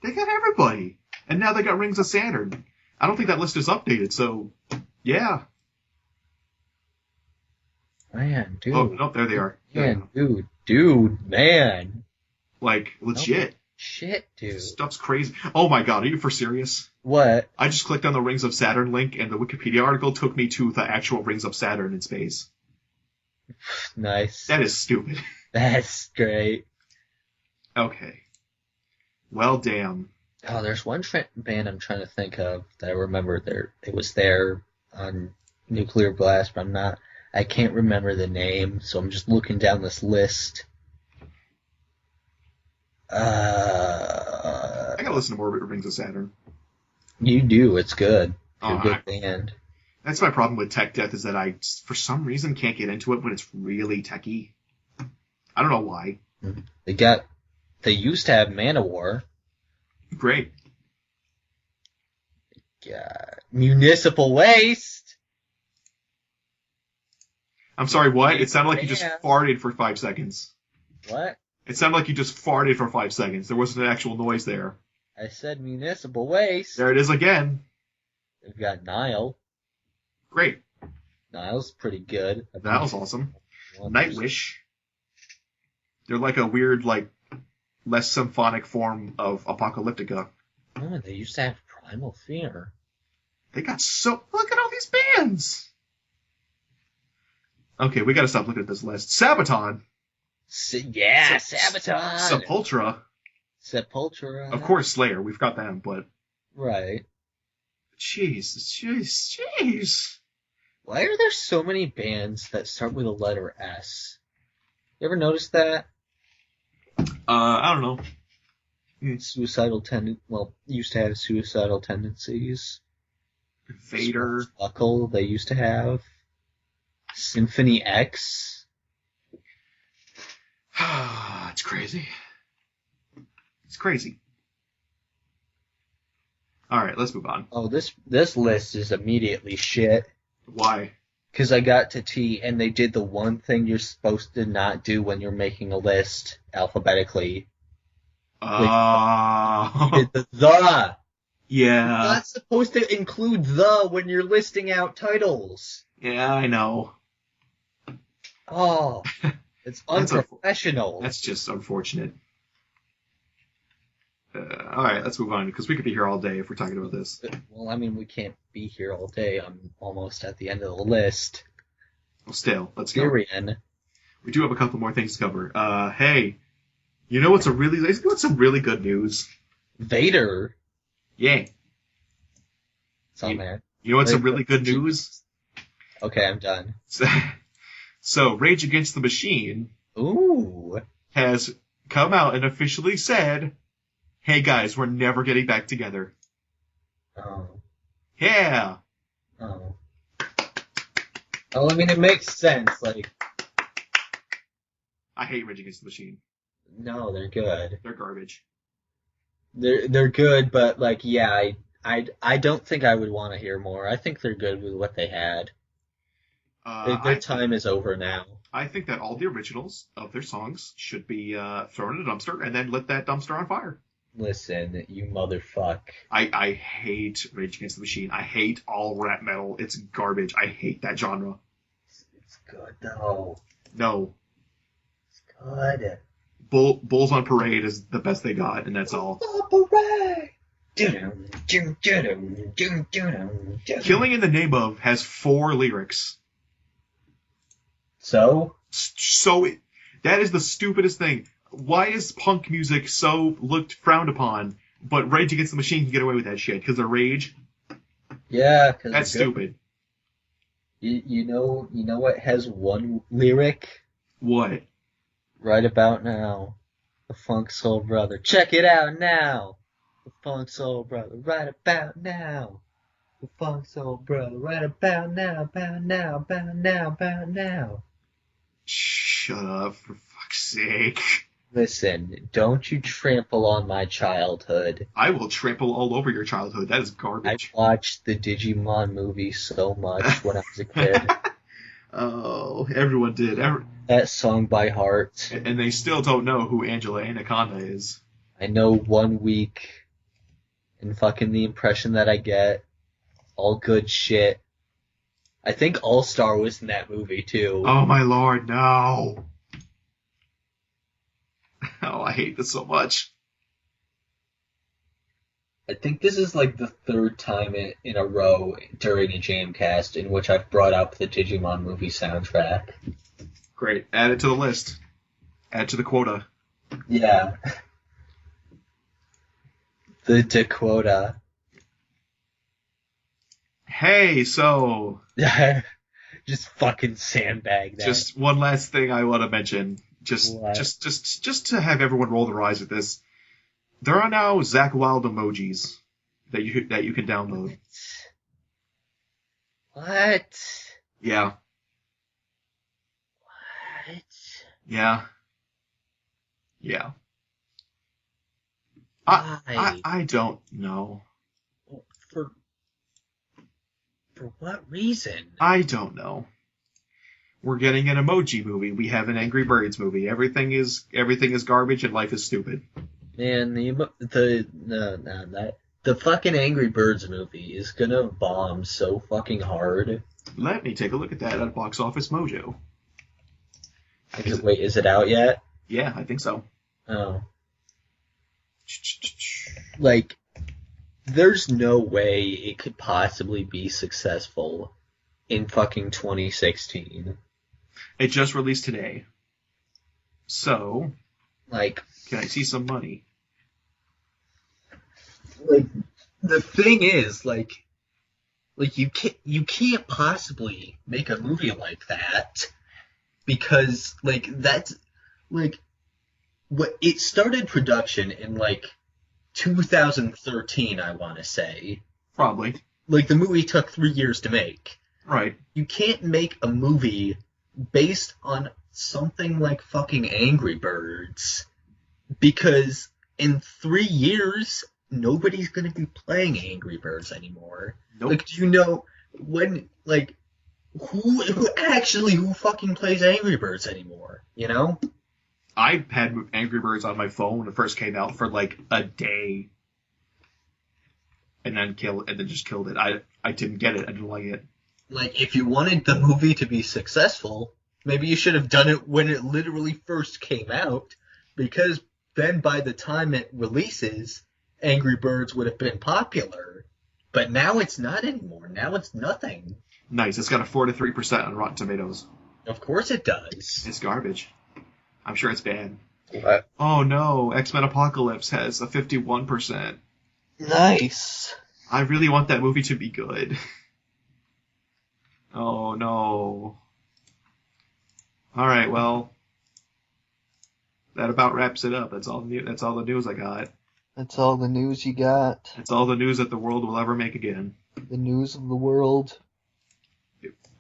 They got everybody. And now they got Rings of Saturn. I don't think that list is updated, so yeah. Man, dude. Oh, no, there they are. Man, dude, man. Like, legit. No, shit, dude. Stuff's crazy. Oh my god, are you for serious? What? I just clicked on the Rings of Saturn link, and the Wikipedia article took me to the actual Rings of Saturn in space. Nice. That is stupid. That's great. Okay. Well, damn. Oh, there's one band I'm trying to think of that I remember it was there on Nuclear Blast, but I can't remember the name, so I'm just looking down this list. I gotta listen to more Rings of Saturn. You do, it's good. It's Oh, a good band. That's my problem with Tech Death, is that I, for some reason, can't get into it when it's really techy. I don't know why. They used to have Manowar. Great. Municipal Waste. I'm sorry, what? It sounded like you just farted for 5 seconds. What? It sounded like you just farted for 5 seconds. There wasn't an actual noise there. I said Municipal Waste. There it is again. They've got Nile. Great. Nile's pretty good. Nile's awesome. Nightwish. They're like a weird, like, less symphonic form of Apocalyptica. Oh, they used to have Primal Fear. They got look at all these bands! Okay, we gotta stop looking at this list. Sabaton! Sabaton! Sepultura. Of course, Slayer, we've got them, but... Right. Jeez. Why are there so many bands that start with a letter S? You ever notice that? I don't know. Used to have suicidal tendencies. Vader. Buckle, they used to have. Symphony X. It's crazy. It's crazy. Alright, let's move on. Oh, this list is immediately shit. Why? Because I got to T, and they did the one thing you're supposed to not do when you're making a list alphabetically. They did the. Yeah. You're not supposed to include the when you're listing out titles. Yeah, I know. Oh, it's unprofessional. That's just unfortunate. Alright, let's move on, because we could be here all day if we're talking about this. Well, I mean, we can't be here all day. I'm almost at the end of the list. Well, still, let's go. Tyrion. We do have a couple more things to cover. Hey, you know what's some really good news? Vader. Yeah. It's on there. You know what's some really good news? Okay, I'm done. So, Rage Against the Machine has come out and officially said, hey guys, we're never getting back together. Oh. Yeah. Oh. Well, I mean, it makes sense. Like, I hate Rage Against the Machine. no, they're good. They're garbage. They're good, but like, yeah, I don't think I would want to hear more. I think they're good with what they had. Their time is over now. I think that all the originals of their songs should be thrown in a dumpster and then lit that dumpster on fire. Listen, you motherfuck. I hate Rage Against the Machine. I hate all rap metal. It's garbage. I hate that genre. It's good though. No. It's good. Bulls on Parade is the best they got, and that's all. Parade. Killing in the Name of has 4 lyrics. So That is the stupidest thing. Why is punk music so frowned upon, but Rage Against the Machine can get away with that shit? Because of Rage? Yeah, because that's stupid. You know what has one lyric? What? Right about now, the Funk Soul Brother. Check it out now, the Funk Soul Brother. Right about now, the Funk Soul Brother. Right about now, about now, about now, about now. Shut up, for fuck's sake. Listen, don't you trample on my childhood. I will trample all over your childhood. That is garbage. I watched the Digimon movie so much when I was a kid. Oh, everyone did. That song by heart. And they still don't know who Angela Anaconda is. I know 1 week, and fucking the impression that I get. All good shit. I think All-Star was in that movie, too. Oh, my lord, no. Oh, I hate this so much. I think this is like the 3rd time in a row during a Jamcast in which I've brought up the Digimon movie soundtrack. Great. Add it to the list. Add to the quota. Yeah. The Dakota. Hey, so... Just fucking sandbag that. Just one last thing I want to mention. Just to have everyone roll their eyes at this. There are now Zak Wylde emojis that you can download. What? Yeah. What? Yeah. Yeah. Why? I don't know. For what reason? I don't know. We're getting an emoji movie. We have an Angry Birds movie. Everything is garbage and life is stupid. Man, the fucking Angry Birds movie is gonna bomb so fucking hard. Let me take a look at that at Box Office Mojo. Wait, is it out yet? Yeah, I think so. Oh. Like, there's no way it could possibly be successful in fucking 2016. It just released today. So, like, can I see some money? Like, the thing is, like you can't possibly make a movie like that because, like, that's, like, what it started production in, like, 2013, I want to say. Probably. Like, the movie took 3 years to make. Right. You can't make a movie based on something like fucking Angry Birds because in 3 years, nobody's going to be playing Angry Birds anymore. Nope. Like, do you know when, like, who fucking plays Angry Birds anymore, you know? I had Angry Birds on my phone when it first came out for like a day, and then just killed it. I didn't get it. I didn't like it. Like, if you wanted the movie to be successful, maybe you should have done it when it literally first came out, because then by the time it releases, Angry Birds would have been popular. But now it's not anymore. Now it's nothing. Nice. It's got a 4-3% on Rotten Tomatoes. Of course it does. It's garbage. I'm sure it's bad. What? Oh no, X-Men Apocalypse has a 51%. Nice. I really want that movie to be good. Oh no. Alright, well, that about wraps it up. That's all the news I got. That's all the news you got? That's all the news that the world will ever make again. the news of the world.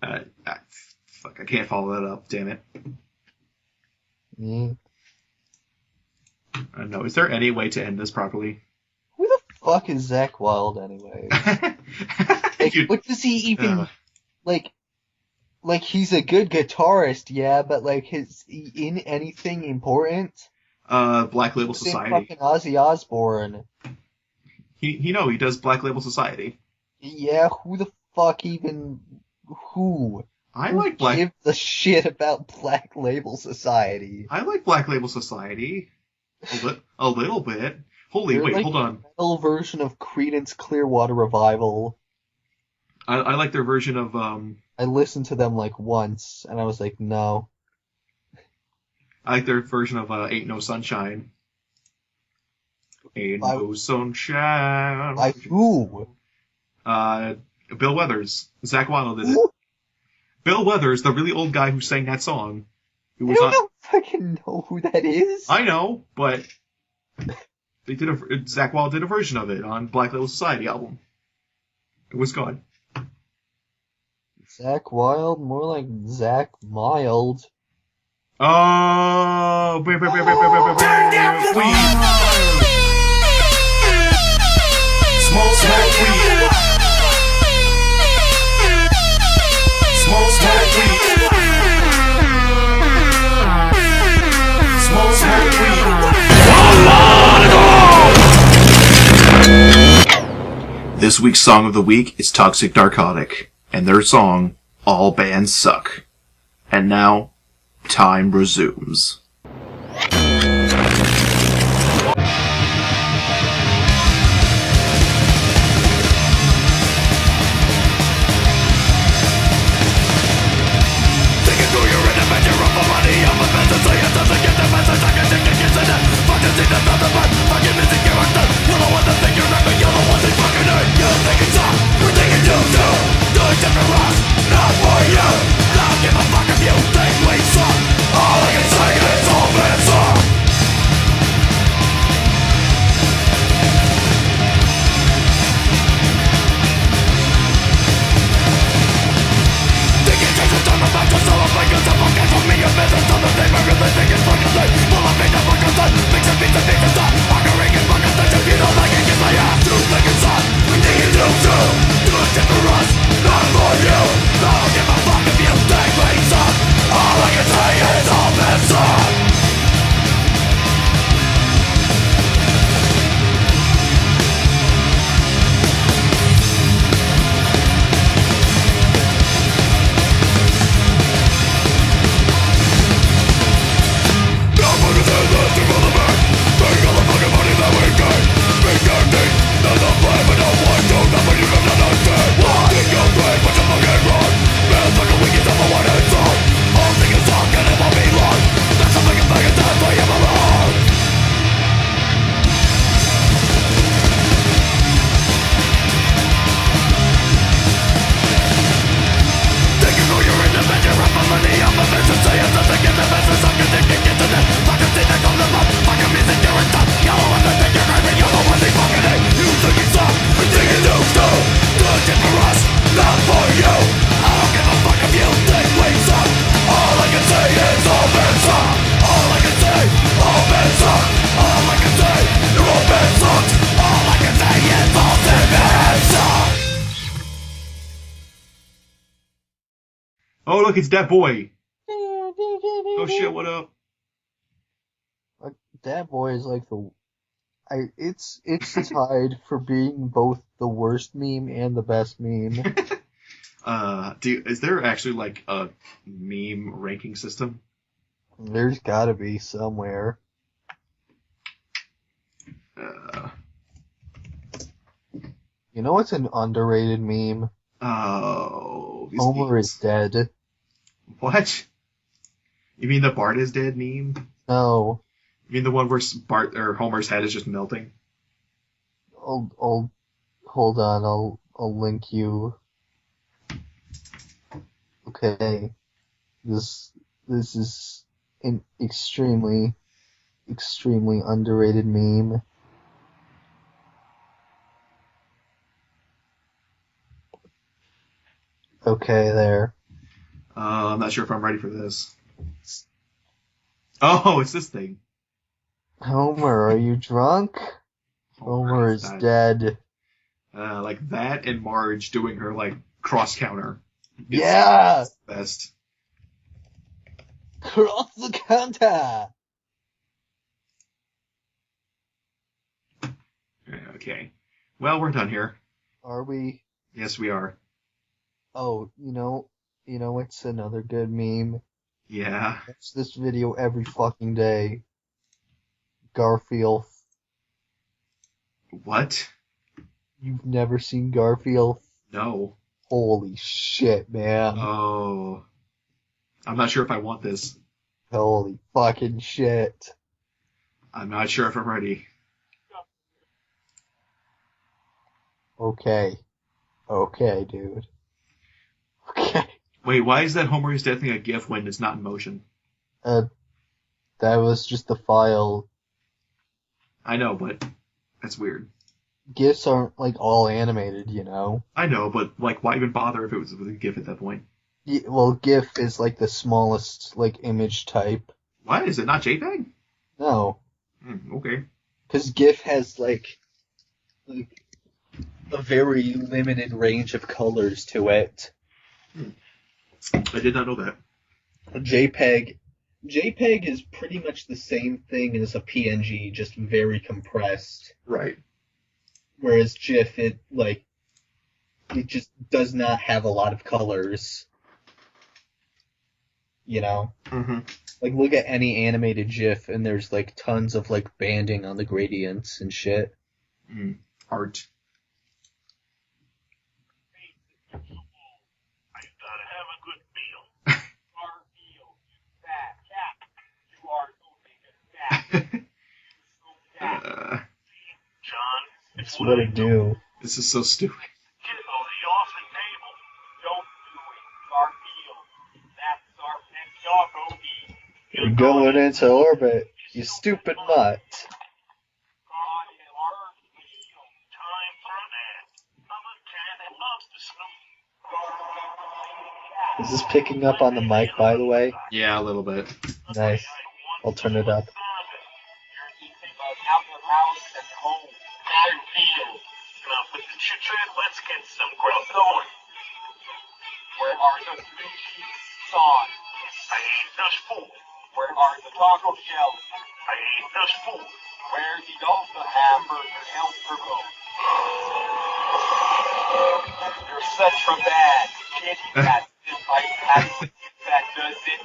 Fuck, I can't follow that up, damn it. Yeah. No, is there any way to end this properly? Who the fuck is Zak Wylde anyway? Like, what does he even, like, he's a good guitarist, yeah, but, like, is he in anything important? Black Label Society. Fucking Ozzy Osbourne. He does Black Label Society. Yeah, who the fuck even, who? I Who like Black... gives a shit about Black Label Society? I like Black Label Society. A little bit. Holy, wait, hold on. Metal version of Creedence Clearwater Revival. I like their version of, I listened to them, like, once, and I was like, no. I like their version of, Ain't No Sunshine. Ain't No Sunshine. By who? Bill Weathers. Zak Wylde did it. Bill Weathers, the really old guy who sang that song. I don't fucking know who that is. I know, but Zak Wylde did a version of it on Black Label Society album. It was good. Zak Wylde, more like Zak Mild. Oh, turn down for weed. Smoke weed. Smoke weed. Smoke weed. This week's song of the week is Toxic Narcotic, and their song, All Bands Suck. And now, time resumes. Oh, look, it's that boy. Oh shit, what up? That boy is like it's tied for being both the worst meme and the best meme. Is there actually like a meme ranking system? There's gotta be somewhere. You know what's an underrated meme? Oh, Homer is dead. What? You mean the Bart is dead meme? No. You mean the one where Bart or Homer's head is just melting? Hold on, I'll link you. Okay. This is an extremely extremely underrated meme. Okay, there. I'm not sure if I'm ready for this. Oh, it's this thing. Homer, are you drunk? Homer is that. dead. Like that and Marge doing her, like, cross counter. Yeah! Best. Cross the counter! Okay. Well, we're done here. Are we? Yes, we are. Oh, you know what's another good meme? Yeah. Watch this video every fucking day. Garfield. What? You've never seen Garfield? No. Holy shit, man. Oh. I'm not sure if I want this. Holy fucking shit. I'm not sure if I'm ready. Okay. Okay, dude. Okay. Wait, why is that Homer is death thing a GIF when it's not in motion? That was just the file. I know, but that's weird. GIFs aren't, like, all animated, you know? I know, but, like, why even bother if it was with a GIF at that point? Well, GIF is, like, the smallest, like, image type. Why? Is it not JPEG? No. Okay. Because GIF has, like, a very limited range of colors to it. I did not know that. JPEG is pretty much the same thing as a PNG, just very compressed. Right. Whereas GIF, it just does not have a lot of colors. You know? Mm-hmm. Like, look at any animated GIF, and there's, like, tons of, like, banding on the gradients and shit. Art. That's what I do. This is so stupid. You're going into orbit, you stupid mutt. Is this picking up on the mic, by the way? Yeah, a little bit. Nice. I'll turn it up. Let's get some growth going. Where are the sushi sauce? I ate this food. Where are the taco shells? I ate this food. Where did all the hamburger helper go? You're such a bad kid. That does it.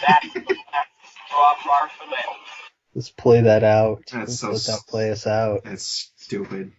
That's drop our finale. Let's play that out. That's Let's so let that play us out. That's stupid.